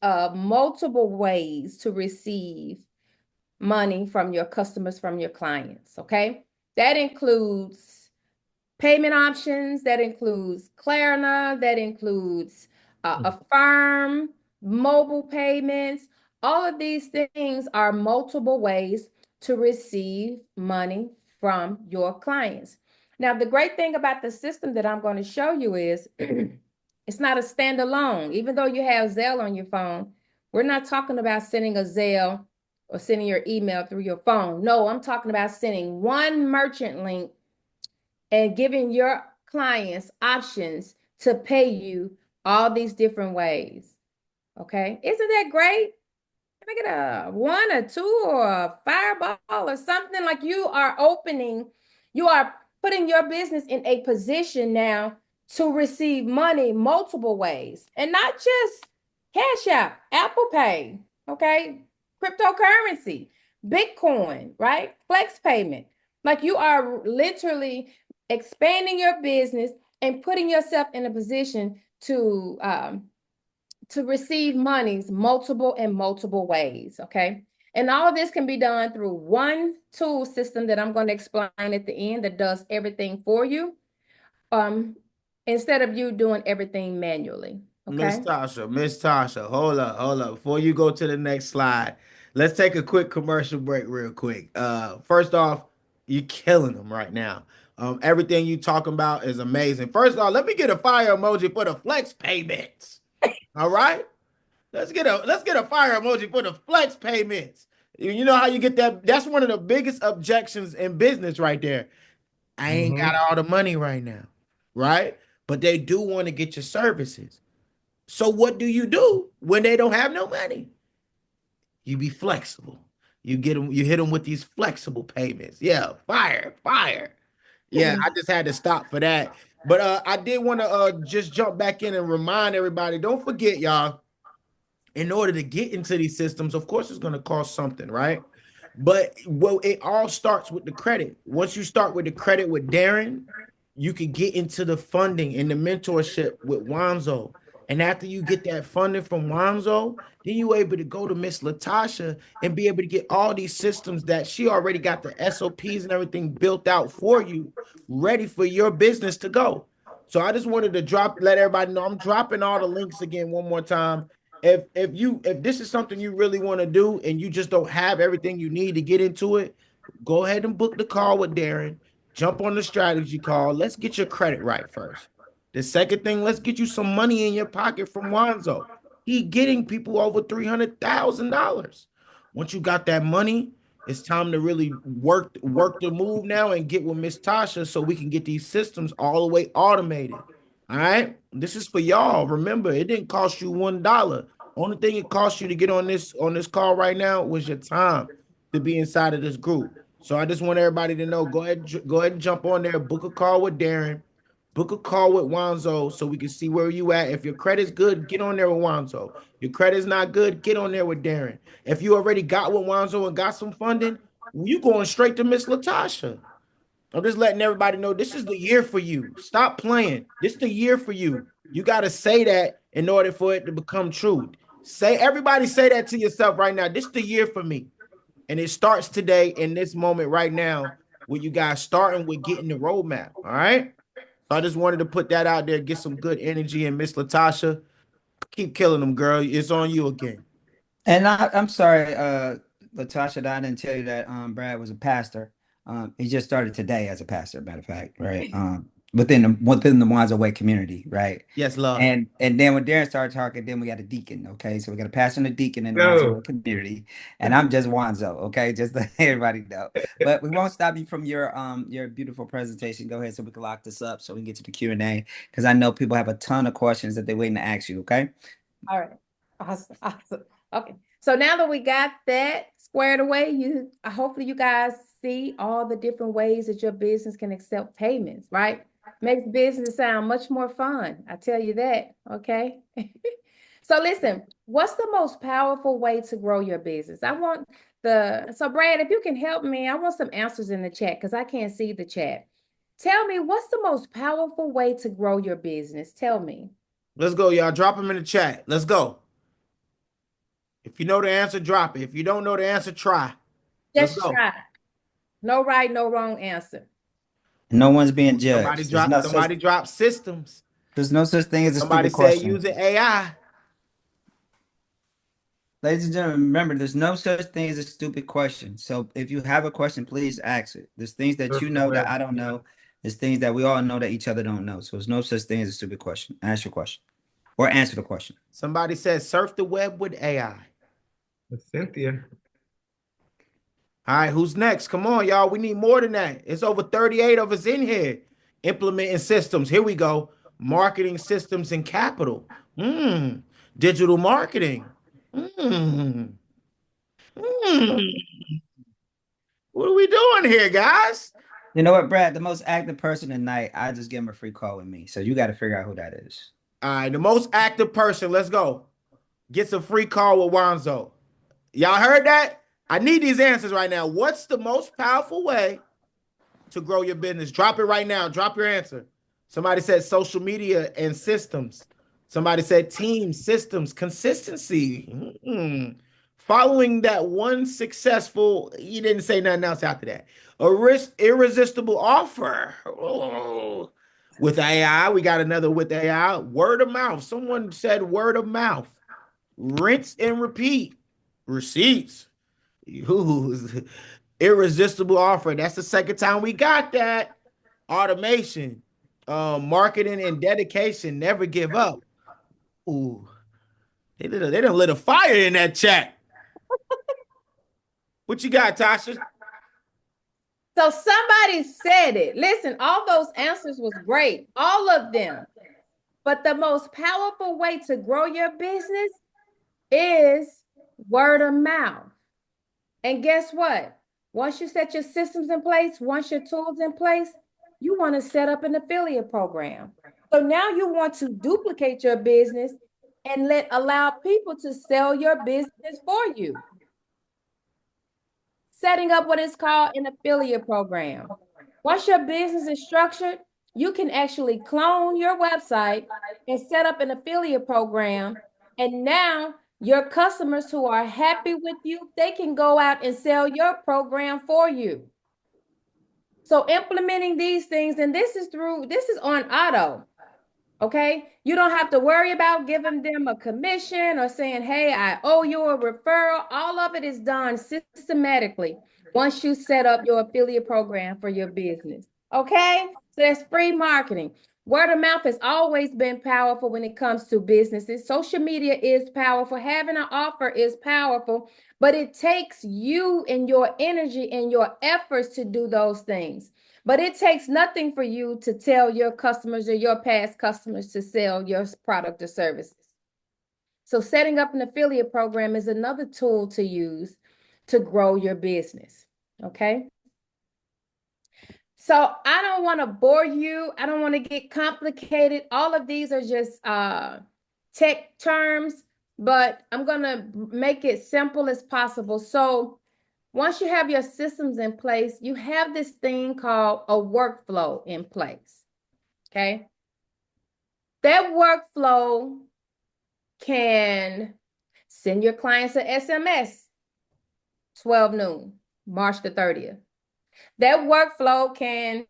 of multiple ways to receive money from your customers, from your clients. Okay. That includes payment options, that includes Klarna, that includes Affirm, mobile payments. All of these things are multiple ways to receive money from your clients. Now, the great thing about the system that I'm going to show you is it's not a standalone. Even though you have Zelle on your phone, we're not talking about sending a Zelle or sending your email through your phone. No, I'm talking about sending one merchant link and giving your clients options to pay you all these different ways. Okay, isn't that great? Can I get a 1 or 2 or a fireball or something? Like you are putting your business in a position now to receive money multiple ways, and not just Cash App, Apple Pay, okay, cryptocurrency, Bitcoin, right? Flex payment. Like you are literally expanding your business and putting yourself in a position to receive monies multiple ways, okay? And all of this can be done through one tool system that I'm going to explain at the end that does everything for you, um, instead of you doing everything manually,
Miss
okay?
Tasha, hold up. Before you go to the next slide, let's take a quick commercial break real quick. First off, you're killing them right now. Everything you talking about is amazing. First off, let me get a fire emoji for the flex payments. All right? Let's get a fire emoji for the flex payments. You know how you get that? That's one of the biggest objections in business right there. I ain't got all the money right now, right? But they do want to get your services. So what do you do when they don't have no money? You be flexible. You hit them with these flexible payments. Yeah, fire. Yeah, I just had to stop for that. But I did want to just jump back in and remind everybody, don't forget, y'all, in order to get into these systems, of course, it's going to cost something, right? But well, it all starts with the credit. Once you start with the credit with Darren, you could get into the funding and the mentorship with Wanzo. And after you get that funding from Wanzo, then you able to go to Miss Latasha and be able to get all these systems that she already got the SOPs and everything built out for you, ready for your business to go. So I just wanted to let everybody know I'm dropping all the links again one more time. If this is something you really want to do and you just don't have everything you need to get into it, go ahead and book the call with Darren. Jump on the strategy call. Let's get your credit right first. The second thing, let's get you some money in your pocket from Wanzo. He getting people over $300,000. Once you got that money, it's time to really work the move now and get with Miss Tasha so we can get these systems all the way automated. All right. This is for y'all. Remember, it didn't cost you $1. Only thing it cost you to get on this call right now was your time to be inside of this group. So I just want everybody to know. Go ahead and jump on there. Book a call with Darren. Book a call with Wanzo so we can see where you at. If your credit's good, get on there with Wanzo. Your credit's not good, get on there with Darren. If you already got with Wanzo and got some funding, you going straight to Miss Latasha. I'm just letting everybody know this is the year for you. Stop playing. This is the year for you. You got to say that in order for it to become true. Everybody say that to yourself right now. This is the year for me. And it starts today in this moment right now with you guys starting with getting the roadmap. All right. So I just wanted to put that out there, get some good energy. And Miss Latasha, keep killing them, girl. It's on you again.
And I'm sorry, Latasha, that I didn't tell you that Brad was a pastor. He just started today as a pastor, matter of fact, right? Within the Wanzo Way community, right?
Yes, love.
And then when Darren started talking, then we got a deacon, okay? So we got a pastor and a deacon in the Wanzo Way
No.
community, and I'm just Wanzo, okay? Just to let everybody know. But we won't stop you from your beautiful presentation. Go ahead, so we can lock this up, so we can get to the Q&A, because I know people have a ton of questions that they're waiting to ask you, okay?
All right. Awesome. Okay. So now that we got that squared away, hopefully you guys see all the different ways that your business can accept payments, right? Makes business sound much more fun. I tell you that. Okay. So listen, what's the most powerful way to grow your business? So Brad, if you can help me, I want some answers in the chat because I can't see the chat. Tell me, what's the most powerful way to grow your business? Tell me.
Let's go, y'all. Drop them in the chat. Let's go. If you know the answer, drop it. If you don't know the answer, try. Let's
Just
go.
try. No right, no wrong answer.
No one's being judged.
Somebody drop systems.
There's no such thing as a
Somebody
stupid
said
question.
using AI.
Ladies and gentlemen, remember, there's no such thing as a stupid question. So if you have a question, please ask it. There's things that you know that I don't know. There's things that we all know that each other don't know. So there's no such thing as a stupid question. Ask your question or answer the question.
Somebody said surf the web with AI.
Cynthia.
All right, who's next? Come on, y'all. We need more than that. It's over 38 of us in here. Implementing systems. Here we go. Marketing systems and capital. Digital marketing. Mm. Mm. What are we doing here, guys?
You know what, Brad? The most active person tonight, I just give him a free call with me. So you got to figure out who that is.
All right, the most active person. Let's go. Gets a free call with Wanzo. Y'all heard that? I need these answers right now. What's the most powerful way to grow your business? Drop it right now. Drop your answer. Somebody said social media and systems. Somebody said team, systems, consistency. Following that one successful, you didn't say nothing else after that. Irresistible offer. Oh. With AI, we got another with AI. Word of mouth. Someone said word of mouth. Rinse and repeat. Receipts. Ooh, irresistible offer. That's the second time we got that. Automation, marketing, and dedication. Never give up. Ooh, they done lit a fire in that chat. What you got, Tasha?
So somebody said it. Listen, all those answers was great, all of them. But the most powerful way to grow your business is word of mouth. And guess what? Once you set your systems in place, once your tools in place, you want to set up an affiliate program. So now you want to duplicate your business and allow people to sell your business for you. Setting up what is called an affiliate program. Once your business is structured, you can actually clone your website and set up an affiliate program. And now your customers who are happy with you, they can go out and sell your program for you. So implementing these things, and this is on auto. Okay, you don't have to worry about giving them a commission or saying, hey, I owe you a referral. All of it is done systematically once you set up your affiliate program for your business. Okay, so that's free marketing. Word of mouth has always been powerful when it comes to businesses. Social media is powerful. Having an offer is powerful, but it takes you and your energy and your efforts to do those things. But it takes nothing for you to tell your customers or your past customers to sell your product or services. So setting up an affiliate program is another tool to use to grow your business. Okay. So I don't want to bore you. I don't want to get complicated. All of these are just tech terms, but I'm going to make it simple as possible. So once you have your systems in place, you have this thing called a workflow in place, okay? That workflow can send your clients an SMS, 12 noon, March the 30th. That workflow can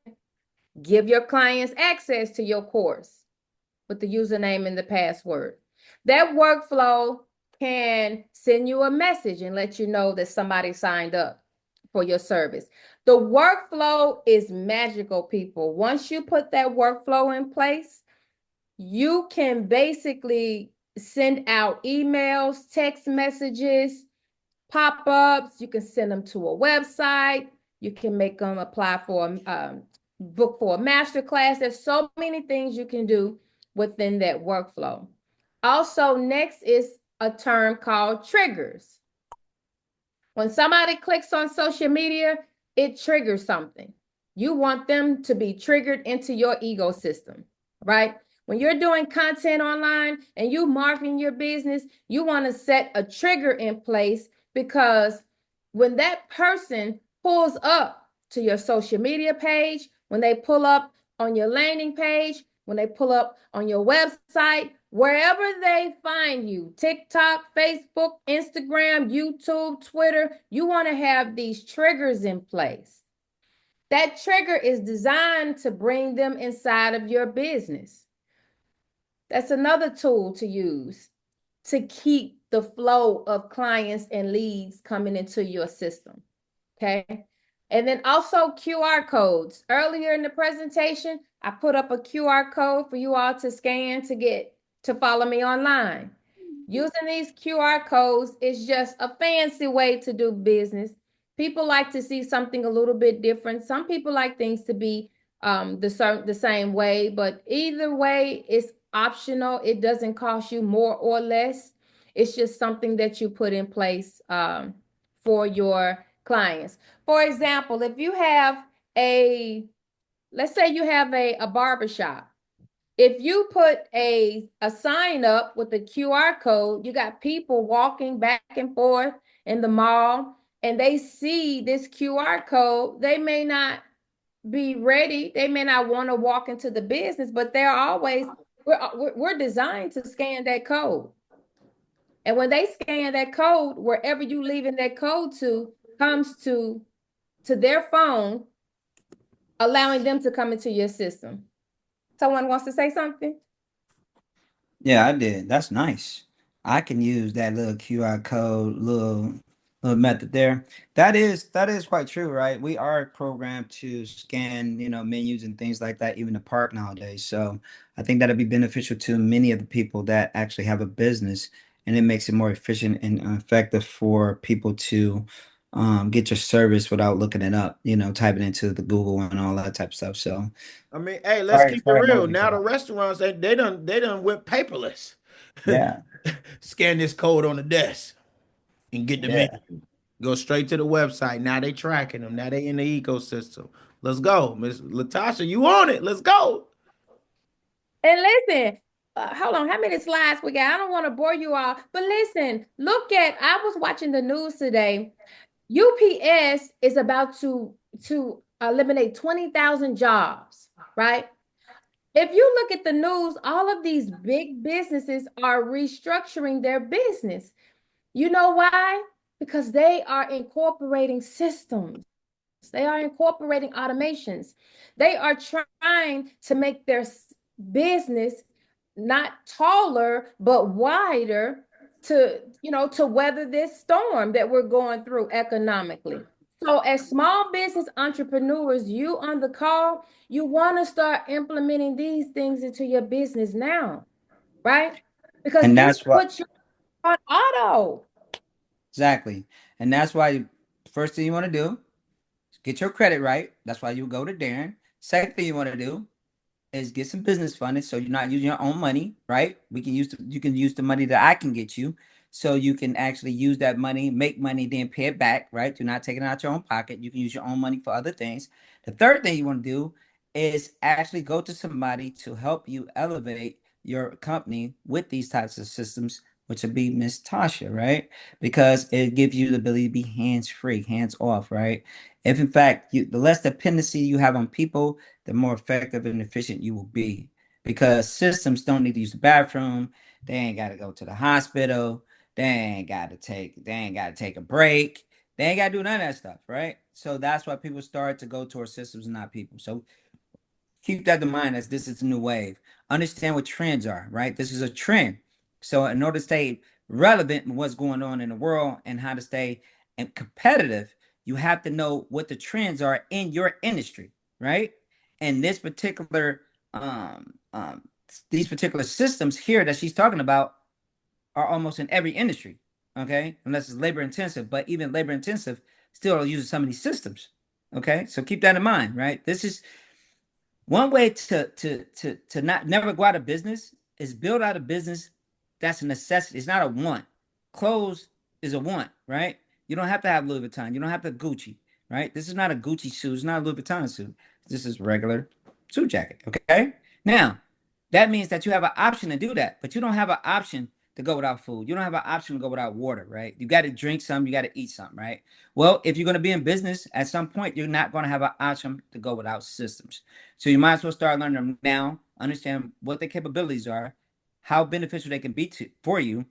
give your clients access to your course with the username and the password. That workflow can send you a message and let you know that somebody signed up for your service. The workflow is magical, people. Once you put that workflow in place, you can basically send out emails, text messages, pop-ups. You can send them to a website. You can make them apply for book for a master class. There's so many things you can do within that workflow. Also, next is a term called triggers. When somebody clicks on social media, it triggers something. You want them to be triggered into your ecosystem, right? When you're doing content online and you marketing your business, you want to set a trigger in place, because when that person pulls up to your social media page, when they pull up on your landing page, when they pull up on your website, wherever they find you, TikTok, Facebook, Instagram, YouTube, Twitter, you want to have these triggers in place. That trigger is designed to bring them inside of your business. That's another tool to use to keep the flow of clients and leads coming into your system. Okay. And then also QR codes. Earlier in the presentation, I put up a QR code for you all to scan to follow me online. Using these QR codes is just a fancy way to do business. People like to see something a little bit different. Some people like things to be the same way, but either way, it's optional. It doesn't cost you more or less. It's just something that you put in place for your clients. For example, if you have let's say you have a barber shop. If you put a sign up with a QR code, you got people walking back and forth in the mall and they see this QR code, they may not be ready. They may not want to walk into the business, but they're always, we're designed to scan that code. And when they scan that code, wherever you leaving that code to comes to their phone, allowing them to come into your system. Someone wants to say something?
Yeah, I did. That's nice. I can use that little QR code, little method there. That is quite true, right? We are programmed to scan, menus and things like that, even the park nowadays. So I think that'd be beneficial to many of the people that actually have a business, and it makes it more efficient and effective for people to get your service without looking it up, typing into the Google and all that type of stuff. So
I mean, hey, let's
sorry,
keep it
sorry
real.
emoji
Now
for
the
that.
restaurants they done went paperless.
Yeah,
Scan this code on the desk and get the menu.
yeah.
Go straight to the website. Now they tracking them. Now they in the ecosystem. Let's go, Miss Latasha. You on it? Let's go.
And listen, hold on, how many slides we got? I don't want to bore you all, but listen, I was watching the news today. UPS is about to eliminate 20,000 jobs, right? If you look at the news, all of these big businesses are restructuring their business. You know why? Because they are incorporating systems. They are incorporating automations. They are trying to make their business not taller, but wider to weather this storm that we're going through economically. So as small business entrepreneurs, you on the call, you want to start implementing these things into your business now, right? Because
And
this
that's what
puts you on auto.
exactly. And that's why first thing you want to do is get your credit right. That's why you go to Darren. Second thing you want to do is get some business funding so you're not using your own money, right? You can use the money that I can get you so you can actually use that money, make money, then pay it back, right? You're not taking it out your own pocket. You can use your own money for other things. The third thing you want to do is actually go to somebody to help you elevate your company with these types of systems, which would be Miss Tasha, right? Because it gives you the ability to be hands-free, hands-off, right? If in fact the less dependency you have on people, the more effective and efficient you will be. Because systems don't need to use the bathroom, they ain't got to go to the hospital, they ain't got to take a break, they ain't got to do none of that stuff, right? So that's why people start to go towards systems and not people. So keep that in mind as this is a new wave. Understand what trends are, right? This is a trend. So in order to stay relevant in what's going on in the world and how to stay competitive, you have to know what the trends are in your industry, right? And um, um, these particular systems here that she's talking about are almost in every industry, okay? Unless it's labor intensive, but even labor intensive still uses some of these systems, okay? So keep that in mind, right? This is one way to not never go out of business is build out a business that's a necessity. It's not a want. Clothes is a want, right? You don't have to have Louis Vuitton. You don't have to Gucci, right? This is not a Gucci suit. It's not a Louis Vuitton suit. This is regular suit jacket. Okay. Now, that means that you have an option to do that, but you don't have an option to go without food. You don't have an option to go without water, right? You got to drink some. You got to eat something, right? Well, if you're going to be in business, at some point, you're not going to have an option to go without systems. So you might as well start learning them now, understand what their capabilities are, how beneficial they can be for you,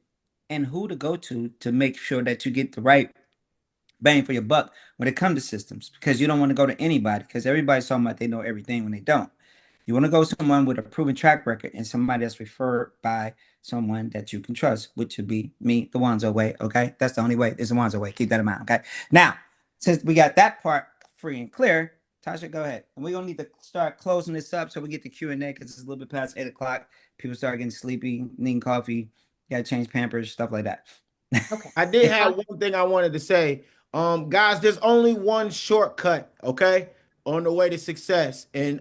and who to go to make sure that you get the right bang for your buck when it comes to systems. Because you don't want to go to anybody because everybody's talking about they know everything when they don't. You want to go someone with a proven track record and somebody that's referred by someone that you can trust, which would be me, the Wanzo way. Okay, that's the only way. It's the Wanzo way. Keep that in mind. Okay. Now, since we got that part free and clear, Tasha, go ahead. And we're gonna need to start closing this up so we get the Q&A because it's a little bit past 8 o'clock. People start getting sleepy, needing coffee, gotta change Pampers, stuff like that.
Okay.
I did have one thing I wanted to say. Guys, there's only one shortcut, okay? on the way to success. And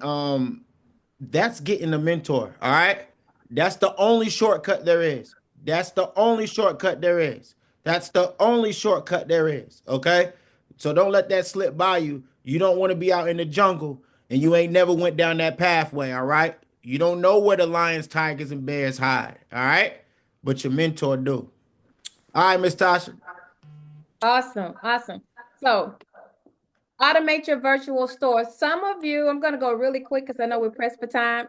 that's getting a mentor. All right. That's the only shortcut there is. That's the only shortcut there is. That's the only shortcut there is. Okay. So don't let that slip by you. You don't want to be out in the jungle and you ain't never went down that pathway. All right. You don't know where the lions, tigers, and bears hide. All right. But your mentor do. All right, Miss Tasha.
Awesome. Awesome. So automate your virtual store. Some of you, I'm going to go really quick because I know we're pressed for time.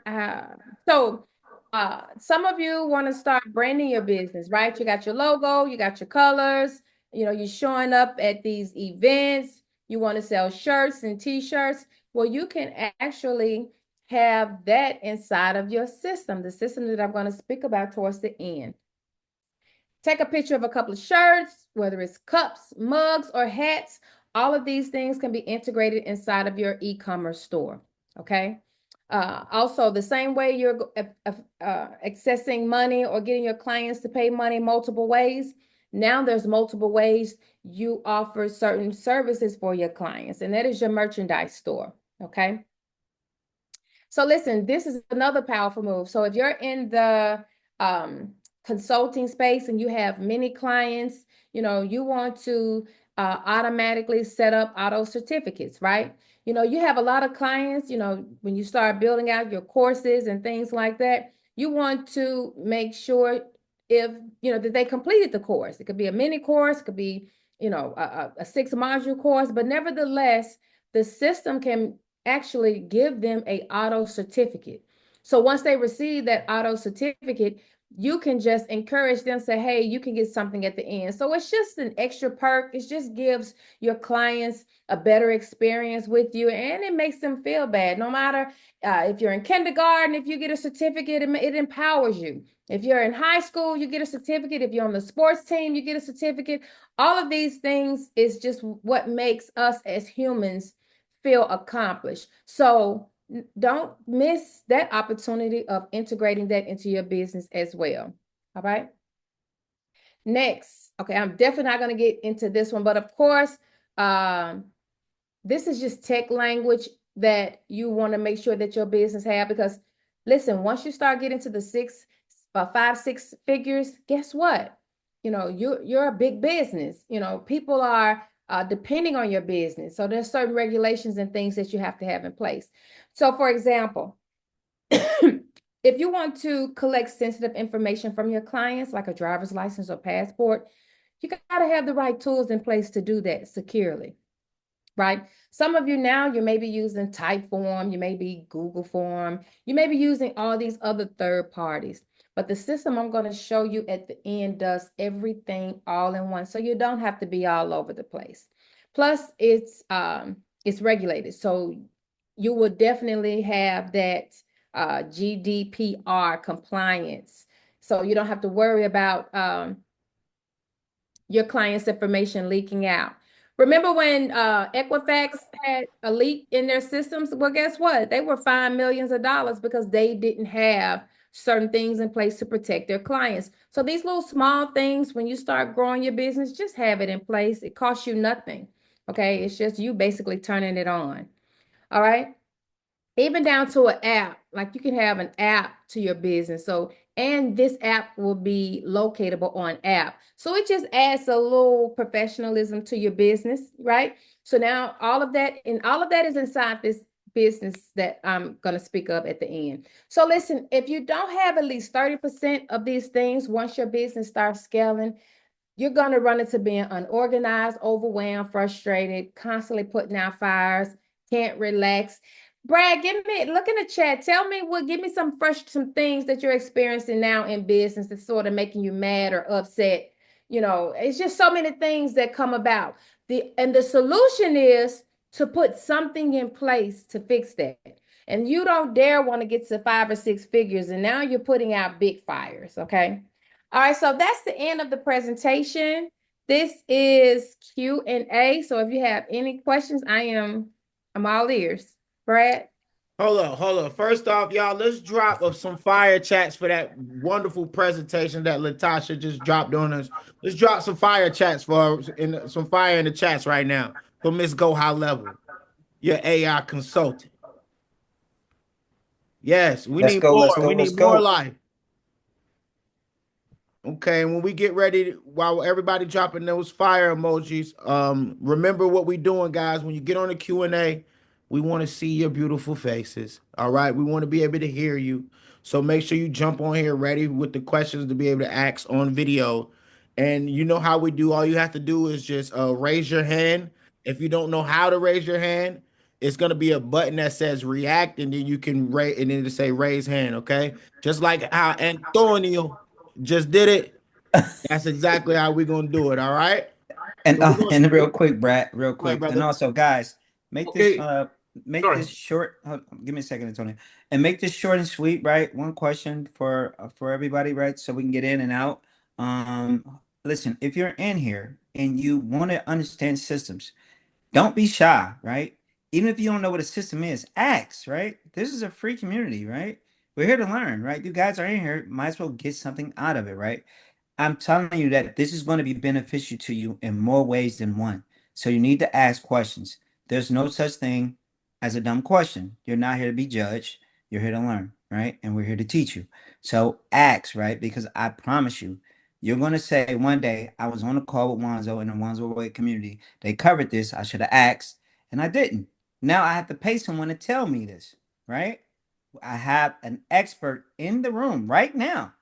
Some of you want to start branding your business, right? You got your logo, you got your colors, you're showing up at these events. You want to sell shirts and t-shirts. Well, you can actually have that inside of your system, the system that I'm going to speak about towards the end. Take a picture of a couple of shirts, whether it's cups, mugs, or hats. All of these things can be integrated inside of your e-commerce store, okay? Also, the same way you're accessing money or getting your clients to pay money multiple ways, now there's multiple ways you offer certain services for your clients, and that is your merchandise store, okay? So listen, this is another powerful move. So if you're in the consulting space and you have many clients, you want to automatically set up auto certificates, right? You have a lot of clients, when you start building out your courses and things like that, you want to make sure if, that they completed the course. It could be a mini course, it could be, a 6-module course, but nevertheless, the system can actually give them a auto certificate. So once they receive that auto certificate, you can just encourage them, say, hey, you can get something at the end. So it's just an extra perk. It just gives your clients a better experience with you, and it makes them feel bad. No matter if you're in kindergarten, if you get a certificate, it empowers you. If you're in high school, you get a certificate. If you're on the sports team, you get a certificate. All of these things is just what makes us as humans feel accomplished. So don't miss that opportunity of integrating that into your business as well. All right. Next, okay, I'm definitely not going to get into this one, but of course, this is just tech language that you want to make sure that your business have, because listen, once you start getting to the 5, 6 figures, guess what? You're a big business. People are depending on your business. So there's certain regulations and things that you have to have in place. So for example, if you want to collect sensitive information from your clients, like a driver's license or passport, you got to have the right tools in place to do that securely, right? Some of you now, you may be using Typeform, you may be Google Form, you may be using all these other third parties. But the system I'm going to show you at the end does everything all in one. So you don't have to be all over the place. Plus, it's regulated. So you will definitely have that GDPR compliance. So you don't have to worry about your client's information leaking out. Remember when Equifax had a leak in their systems? Well, guess what? They were fined millions of dollars because they didn't have certain things in place to protect their clients. So these little small things, when you start growing your business, just have it in place. It costs you nothing. Okay. It's just you basically turning it on. All right. Even down to an app, like you can have an app to your business. So, and this app will be locatable on app. So it just adds a little professionalism to your business, right? So now all of that is inside this business that I'm going to speak of at the end. So listen, if you don't have at least 30% of these things, once your business starts scaling, you're going to run into being unorganized, overwhelmed, frustrated, constantly putting out fires, can't relax. Brad, look in the chat. Tell me give me some things that you're experiencing now in business that's sort of making you mad or upset. It's just so many things that come about. The solution is to put something in place to fix that. And you don't dare want to get to 5 or 6 figures, and now you're putting out big fires, okay? All right, so that's the end of the presentation. This is Q&A. So if you have any questions, I'm all ears. Brad?
Hold up. First off, y'all, let's drop of some fire chats for that wonderful presentation that Latasha just dropped on us. Let's drop some fire chats some fire in the chats right now for Miss Go High Level. your AI consultant. Yes, we
Let's
need
go.
more.
Let's go.
We
Let's
need more
go.
life. Okay, when we get ready, while everybody dropping those fire emojis, remember what we doing, guys. When you get on the Q&A, we want to see your beautiful faces. All right, we want to be able to hear you. So make sure you jump on here ready with the questions to be able to ask on video. And you know how we do. All you have to do is just raise your hand. If you don't know how to raise your hand, it's gonna be a button that says react, and then you can raise, and then to say raise hand. Okay, just like how Antonio just did it. That's exactly how we're gonna do it. All right.
And
So we're gonna
and real quick, Brad, real
go ahead,
quick, and
brother.
also, guys, make this
Okay,
make
sorry.
this short. Give me a second, Antonio, and make this short and sweet. Right, one question for everybody, right, so we can get in and out. Listen, if you're in here and you want to understand systems, don't be shy, right? Even if you don't know what a system is, ask, right? This is a free community, right? We're here to learn, right? You guys are in here, might as well get something out of it, right? I'm telling you that this is going to be beneficial to you in more ways than one. So you need to ask questions. There's no such thing as a dumb question. You're not here to be judged. You're here to learn, right? And we're here to teach you. So ask, right? Because I promise you, you're going to say one day, I was on a call with Wanzo in the Wanzo Way community. They covered this. I should have asked, and I didn't. Now I have to pay someone to tell me this, right? I have an expert in the room right now.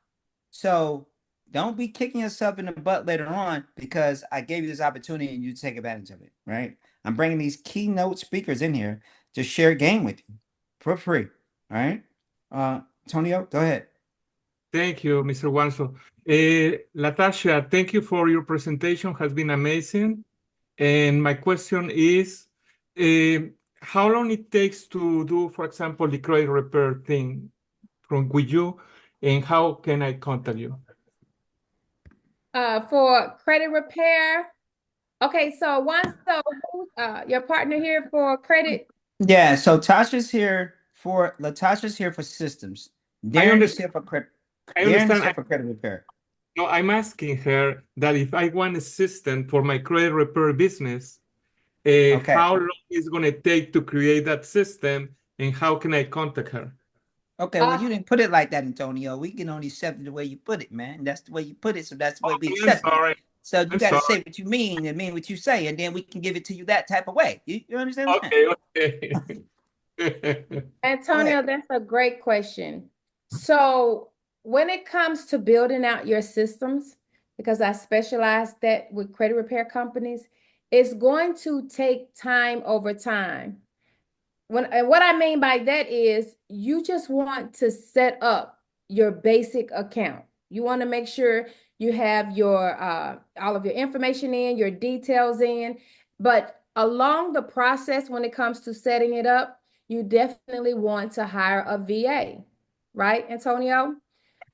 So don't be kicking yourself in the butt later on because I gave you this opportunity and you take advantage of it, right? I'm bringing these keynote speakers in here to share a game with you for free, all right? Tonio, go ahead.
Thank you, Mr. Wanso. Latasha, thank you for your presentation. Has been amazing. And my question is, how long it takes to do, for example, the credit repair thing from with you, and how can I contact you?
For credit repair. Okay, so who's your partner here for credit?
Yeah, so Latasha's here for systems.
I
Darren is
understand.
here for credit.
I
Darren is
understand.
here for credit repair.
No, I'm asking her that if I want assistant for my credit repair business,
Okay.
how long is going to take to create that system, and how can I contact her?
Okay, well, you didn't put it like that, Antonio. We can only accept it the way you put it, man. That's the way you put it, so that's the way we
Okay, I'm
accept it.
sorry.
So you
I'm
got to
sorry.
say what you mean and mean what you say, and then we can give it to you that type of way. You understand what I'm saying?
Okay, okay.
Antonio, that's a great question. So when it comes to building out your systems, because I specialize that with credit repair companies, it's going to take time over time. And what I mean by that is you just want to set up your basic account. You want to make sure you have your all of your information in, your details in, but along the process when it comes to setting it up, you definitely want to hire a VA, right, Antonio?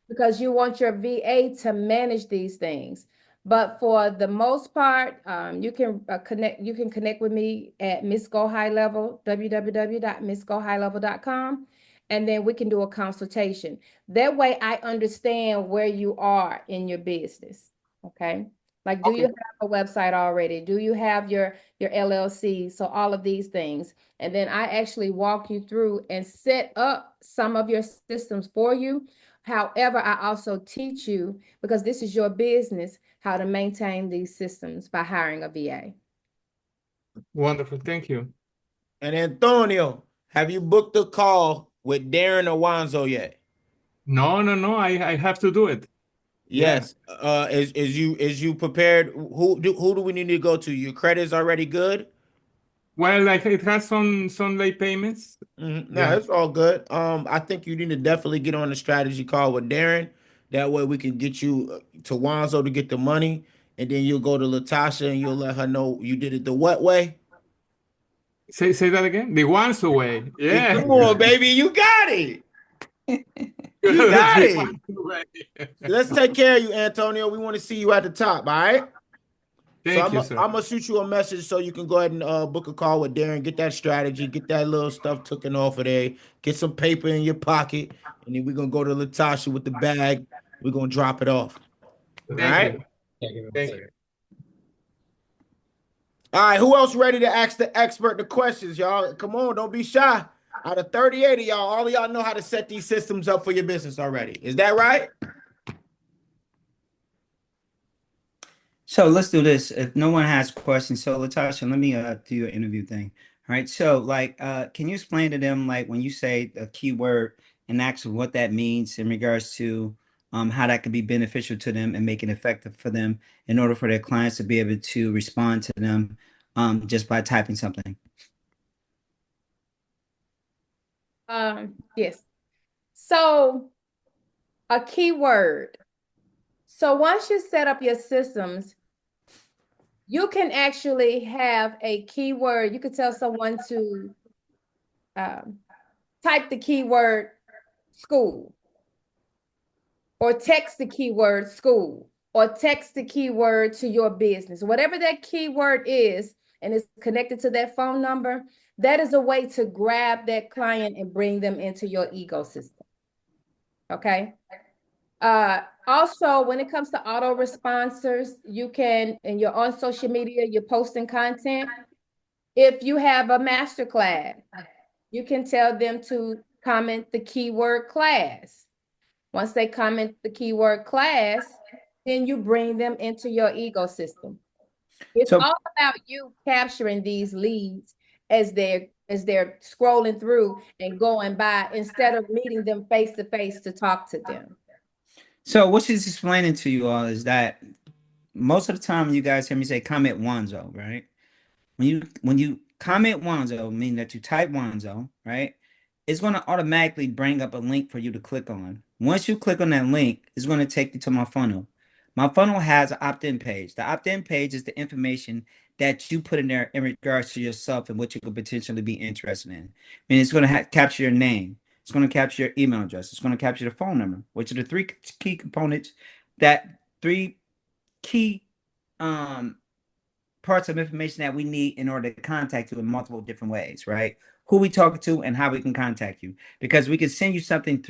Because you want your VA to manage these things. But for the most part, you can connect. You can connect with me at Miss Go High Level, www.missgohighlevel.com, and then we can do a consultation. That way, I understand where you are in your business. Okay, like do you
Okay.
have a website already? Do you have your LLC? So all of these things, and then I actually walk you through and set up some of your systems for you. However, I also teach you, because this is your business, how to maintain these systems by hiring a VA.
Wonderful. Thank you.
And Antonio, have you booked a call with Darren or Wanzo yet?
No, no, no. I have to do it. Yeah.
Yes. Is you prepared? Who do we need to go to? Your credit's already good.
Well, like it has some late payments.
No,
Yeah.
it's all good. I think you need to definitely get on the strategy call with Darren. That way we can get you to Wanzo to get the money, and then you'll go to Latasha and you'll let her know you did it the what way.
Say that again. The ones away.
Hey,
Yeah.
come on, baby, you got it. You got
The
it.
ones away.
Let's take care of you, Antonio. We want to see you at the top, all right? So
Thank
I'm
you,
I'm
sir.
gonna shoot you a message so you can go ahead and book a call with Darren, get that strategy, get that little stuff taken off of there, get some paper in your pocket, and then we're gonna go to Latasha with the bag. We're gonna drop it off. All
Thank
right.
you. Thank you.
All right, who else ready to ask the expert the questions, y'all? Come on, don't be shy. Out of 38 of y'all, all of y'all know how to set these systems up for your business already. Is that right?
So let's do this. If no one has questions, so Latasha, let me do your interview thing. All right. So like can you explain to them like when you say a keyword and actually what that means in regards to how that could be beneficial to them and make it effective for them in order for their clients to be able to respond to them just by typing something.
Yes. So a keyword. So once you set up your systems, you can actually have a keyword. You could tell someone to type the keyword school, or text the keyword school, or text the keyword to your business. Whatever that keyword is, and it's connected to that phone number, that is a way to grab that client and bring them into your ecosystem. Okay. Also, when it comes to autoresponsers, you can, and you're on social media, you're posting content. If you have a masterclass, you can tell them to comment the keyword class. Once they comment the keyword class, then you bring them into your ecosystem. It's
So
all about you capturing these leads as they're scrolling through and going by, instead of meeting them face to face to talk to them.
so what she's explaining to you all is that most of the time you guys hear me say comment Wanzo, right? When you comment Wanzo, meaning that you type Wanzo, right? It's going to automatically bring up a link for you to click on. Once you click on that link, it's going to take you to my funnel. My funnel has an opt-in page. The opt-in page is the information that you put in there in regards to yourself and what you could potentially be interested in. I mean, it's going to capture your name. It's going to capture your email address. It's going to capture the phone number, which are the three key components, that three key um parts of information that we need in order to contact you in multiple different ways, right? Who we talking to and how we can contact you. Because we can send you something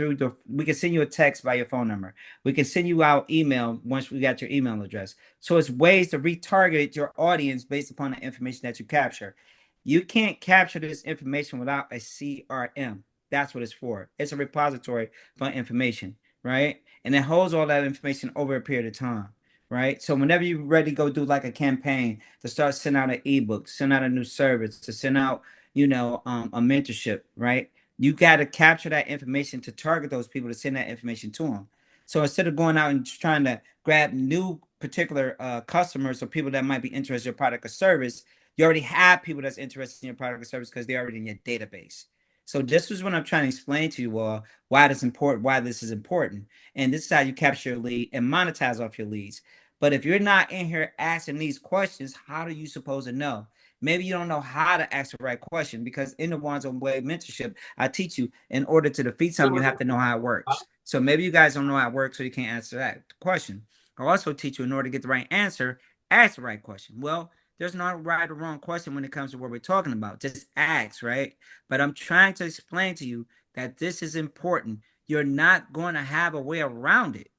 we can send you a text by your phone number. We can send you out email once we got your email address. So it's ways to retarget your audience based upon the information that you capture. You can't capture this information without a CRM. That's what it's for. It's a repository for information, right? And it holds all that information over a period of time, right? So whenever you're ready to go do like a campaign to start sending out an ebook, send out a new service, to send out, a mentorship, right? You got to capture that information to target those people to send that information to them. So instead of going out and trying to grab new particular customers or people that might be interested in your product or service, you already have people that's interested in your product or service because they're already in your database. So this is what I'm trying to explain to you all why this important, why this is important. And this is how you capture your lead and monetize off your leads. But if you're not in here asking these questions, how are you supposed to know? Maybe you don't know how to ask the right question, because in the Wanzo Way mentorship, I teach you in order to defeat something, you have to know how it works. So maybe you guys don't know how it works, so you can't answer that question. I also teach you in order to get the right answer, ask the right question. Well, there's no right or wrong question when it comes to what we're talking about. Just ask, right? But I'm trying to explain to you that this is important. You're not going to have a way around it.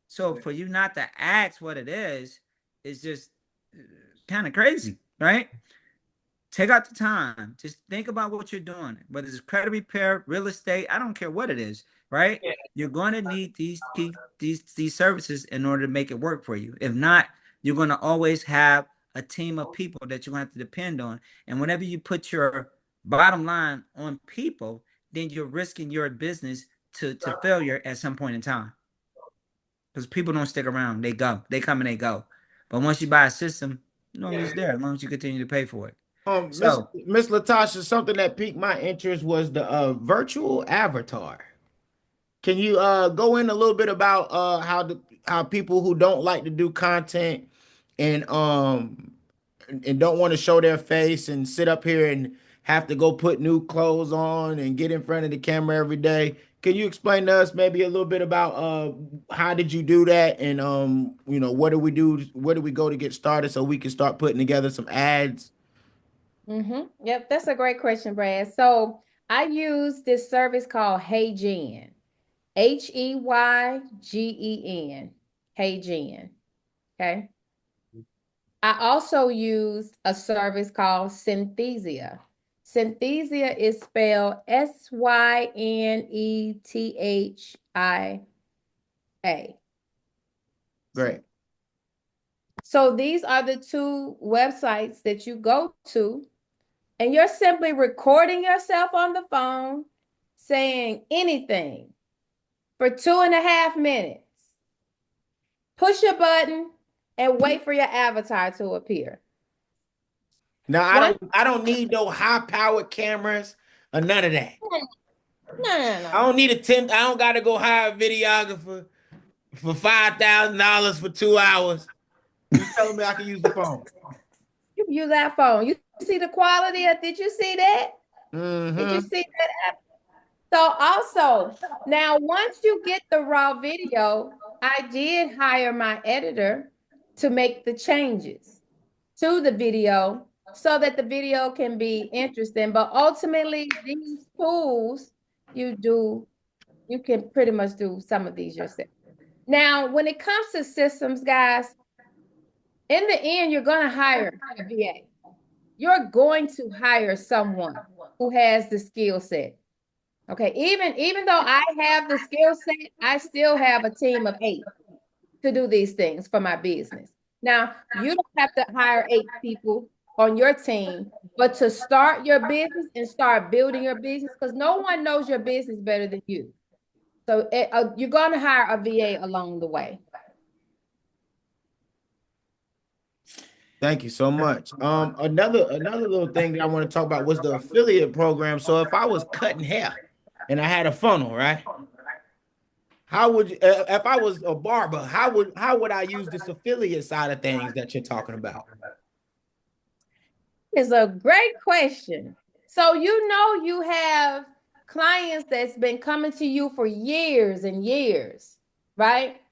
So for you not to ask what it is just kind of crazy, right? Take out the time. Just think about what you're doing. Whether it's credit repair, real estate, I don't care what it is, right? You're going to need these services in order to make it work for you. If not, you're going to always have a team of people that you're going to have to depend on. And whenever you put your bottom line on people, then you're risking your business to failure at some point in time. Because people don't stick around. They go. They come and they go. But once you buy a system, normally it's there as long as you continue to pay for it. So
Miss Latasha, something that piqued my interest was the virtual avatar. Can you go in a little bit about how people who don't like to do content and don't want to show their face and sit up here and have to go put new clothes on and get in front of the camera every day? Can you explain to us maybe a little bit about how did you do that, and what do we do? Where do we go to get started so we can start putting together some ads?
Yep, that's a great question, Brad. So I use this service called HeyGen, HeyGen, HeyGen. Okay. I also use a service called Synthesia. Synthesia is spelled Synethia.
Great.
So these are the two websites that you go to, and you're simply recording yourself on the phone saying anything for 2.5 minutes. Push a button and wait for your avatar to appear.
Now I don't need no high-powered cameras or none of that.
No.
I don't need I don't gotta go hire a videographer for $5,000 for 2 hours. You telling me I can use the phone?
You use that phone. You see the quality of, did you see that?
Mm-hmm.
Did you see that? So also, now once you get the raw video, I did hire my editor to make the changes to the video so that the video can be interesting. But ultimately, these tools, you can pretty much do some of these yourself. Now, when it comes to systems, guys, in the end, you're going to hire a VA. You're going to hire someone who has the skill set. Okay, even though I have the skill set, I still have a team of 8 to do these things for my business. Now, you don't have to hire 8 people on your team, but to start your business and start building your business, because no one knows your business better than you. So you're going to hire a VA along the way.
Thank you so much. Another little thing that I want to talk about was the affiliate program. So if I was cutting hair and I had a funnel, right? How would you, if I was a barber, how would I use this affiliate side of things that you're talking about?
It's a great question. So you have clients that's been coming to you for years and years, right?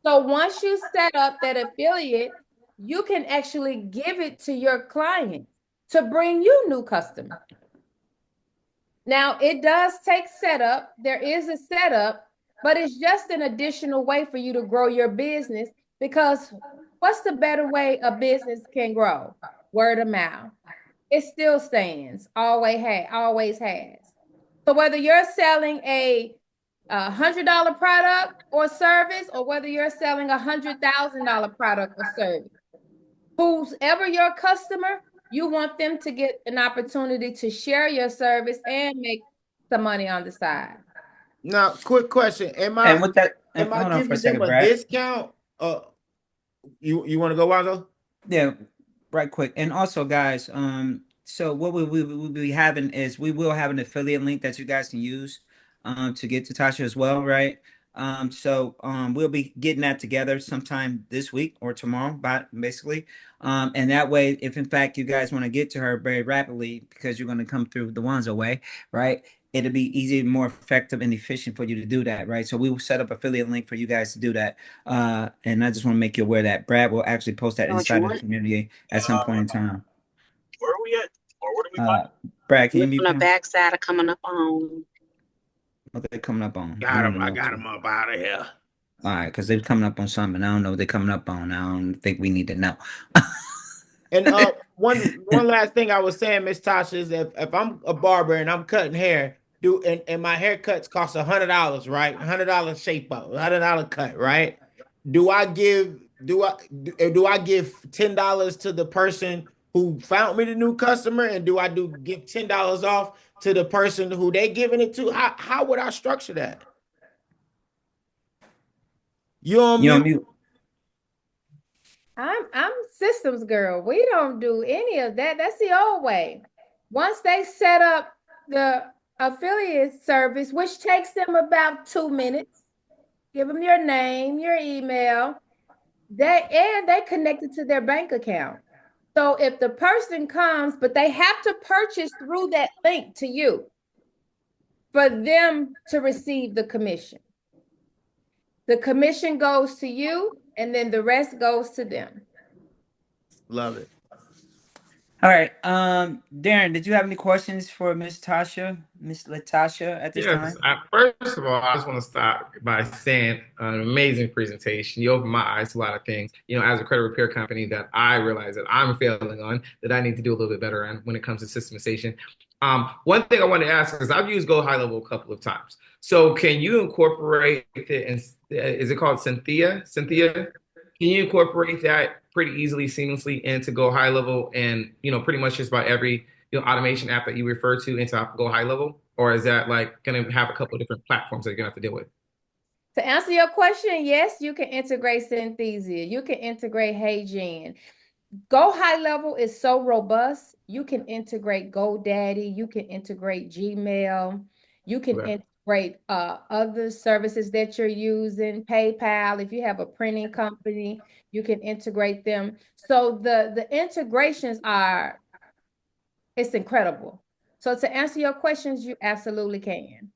So once you set up that affiliate, you can actually give it to your client to bring you new customers. Now, it does take setup. There is a setup, but it's just an additional way for you to grow your business, because what's the better way a business can grow? Word of mouth. It still stands, always has. So whether you're selling a $100 product or service, or whether you're selling $100,000 product or service, whoever your customer, you want them to get an opportunity to share your service and make some money on the side.
Now, quick question: Am
And with that,
am I
hold on for a
giving them
second,
a
Brad.
discount? You want to go, Wanzo?
Yeah, right quick. And also, guys, so what we will be having is we will have an affiliate link that you guys can use to get to Tasha as well, right? We'll be getting that together sometime this week or tomorrow, but basically. And that way, if in fact you guys want to get to her very rapidly because you're going to come through the Wanzo way, right? It'll be easier, more effective, and efficient for you to do that, right? So we will set up affiliate link for you guys to do that. And I just want to make you aware that Brad will actually post that inside of the community at some point in time.
Where are we at? Or what are we talking?
Brad, can you
On
mute
the
him?
backside of coming up on.
What they're coming up on?
Got him. I got him up out of here.
All right, because they're coming up on something. I don't know what they're coming up on. I don't think we need to know.
And one last thing I was saying, Miss Tasha, is if I'm a barber and I'm cutting hair, and my haircuts cost $100, right? $100 shape up, $100 cut, right? Do I give $10 to the person who found me the new customer, and do I give $10 off to the person who they giving it to? How would I structure that? You on mute?
I'm systems girl. We don't do any of that. That's the old way. Once they set up the affiliate service, which takes them about 2 minutes, give them your name, your email, they connect it to their bank account. So if the person comes, but they have to purchase through that link to you for them to receive the commission. The commission goes to you, and then the rest goes to them.
Love it.
All right. Darren, did you have any questions for Miss Latasha at this
Yes,
time?
first of all, I just want to start by saying an amazing presentation. You opened my eyes to a lot of things, as a credit repair company that I realize that I'm failing on, that I need to do a little bit better on when it comes to systemization. One thing I want to ask is I've used Go High Level a couple of times. So can you incorporate is it called Cynthia? Cynthia? Can you incorporate that pretty easily, seamlessly into Go High Level and, pretty much just about every automation app that you refer to into Go High Level? Or is that like going to have a couple of different platforms that you're going to have to deal with?
To answer your question, yes, you can integrate Synthesia. You can integrate HeyGen. Go High Level is so robust. You can integrate GoDaddy. You can integrate Gmail. You can
Okay.
integrate other services that you're using. PayPal. If you have a printing company, you can integrate them. So the integrations it's incredible. So to answer your questions, you absolutely can.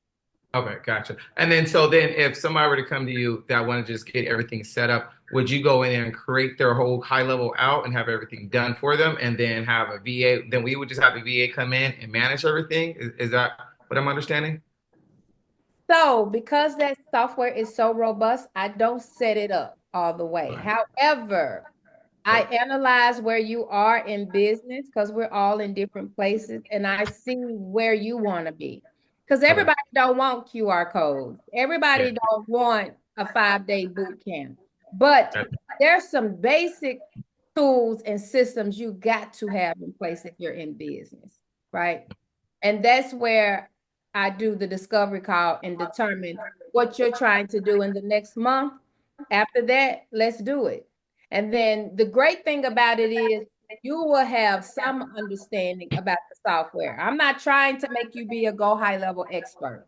Okay, gotcha. And then if somebody were to come to you that want to just get everything set up, would you go in there and create their whole high level out and have everything done for them and then have a VA? Then we would just have a VA come in and manage everything. Is that what I'm understanding?
So because that software is so robust, I don't set it up all the way.
Okay.
However, I analyze where you are in business because we're all in different places, and I see where you want to be. Because
Okay.
everybody don't want QR codes. Everybody
Yeah.
don't want a 5-day boot camp. But
Gotcha.
there's some basic tools and systems you got to have in place if you're in business, right? And that's where I do the discovery call and determine what you're trying to do in the next month. After that, let's do it. And then the great thing about it is you will have some understanding about the software. I'm not trying to make you be a Go High Level expert.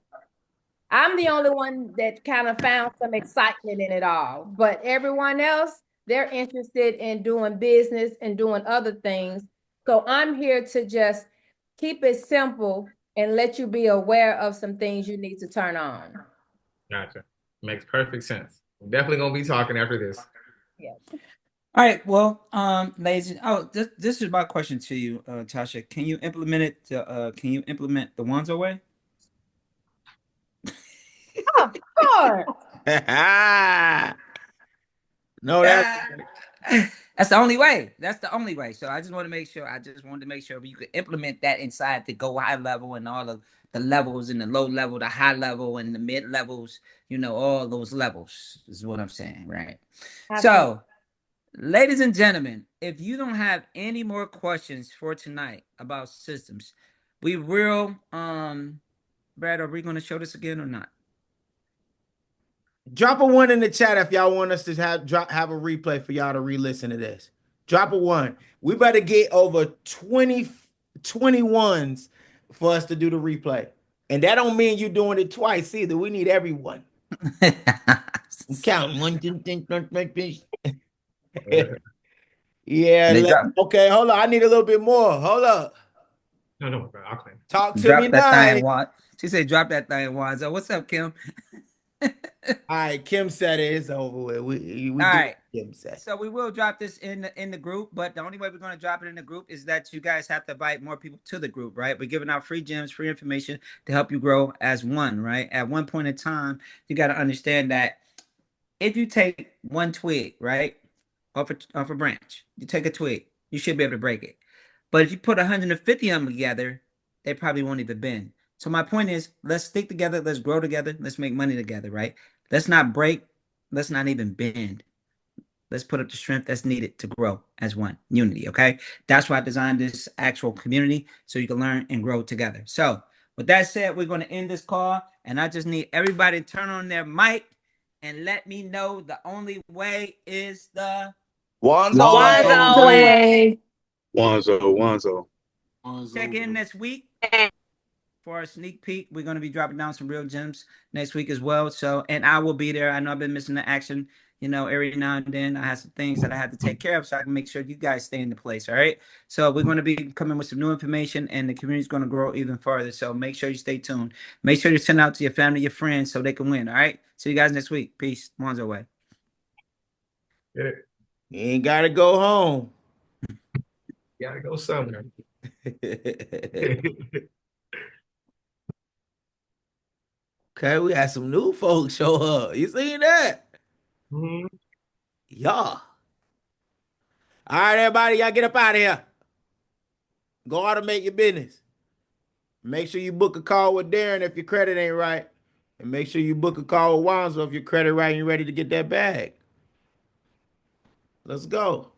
I'm the only one that kind of found some excitement in it all. But everyone else, they're interested in doing business and doing other things. So I'm here to just keep it simple and let you be aware of some things you need to turn on.
Gotcha. Makes perfect sense. We're definitely gonna be talking after this.
Yeah.
All right. Well, ladies, this is my question to you, Tasha. Can you implement it? Can you implement the Wanzo way?
Of course.
No, that's
That's the only way. That's the only way. So I just want to make sure. I just wanted to make sure you could implement that inside the Go High Level and all of the levels and the low level, the high level, and the mid levels. All those levels is what I'm saying, right?
Absolutely.
So, ladies and gentlemen, if you don't have any more questions for tonight about systems, we will. Brad, are we going to show this again or not?
drop a one in the chat if y'all want us to have a replay for y'all to re-listen to this. Drop a one. We better get over 21s for us to do the replay. And that don't mean you doing it twice either. We need everyone. I'm counting. One, two, three, four, five, six. Yeah. Okay, hold on. I need a little bit more. Hold up.
No, I'll claim.
Talk to
Drop
me
that
nice.
thing, Juan. She said, "Drop that thing, Wanzo." What's up, Kim?
All right, Kim said it. It's over with. We
All
do
right.
Kim said.
So we will drop this in the group, but the only way we're going to drop it in the group is that you guys have to invite more people to the group, right? We're giving out free gems, free information to help you grow as one, right? At one point in time, you got to understand that if you take one twig, right, off a branch, you take a twig, you should be able to break it. But if you put 150 of them together, they probably won't even bend. So my point is, let's stick together, let's grow together, let's make money together, right? Let's not break, let's not even bend. Let's put up the strength that's needed to grow as one unity. Okay. That's why I designed this actual community so you can learn and grow together. So, with that said, we're going to end this call, and I just need everybody to turn on their mic and let me know the only way is the
Wanzo way.
Wanzo.
check in next week for a sneak peek. We're going to be dropping down some real gems next week as well. So, and I will be there. I know I've been missing the action, every now and then. I have some things that I have to take care of so I can make sure you guys stay in the place. All right. So, we're going to be coming with some new information, and the community is going to grow even further. So, make sure you stay tuned. Make sure you send out to your family, your friends so they can win. All right. See you guys next week. Peace. Wanzo way.
You ain't got to go home.
Gotta go somewhere.
Okay, we had some new folks show up. You seen that?
Mhm.
Yeah. All right, everybody, y'all get up out of here. Go automate your business. Make sure you book a call with Darren if your credit ain't right. And make sure you book a call with Wanzo if your credit right and you're ready to get that bag. Let's go.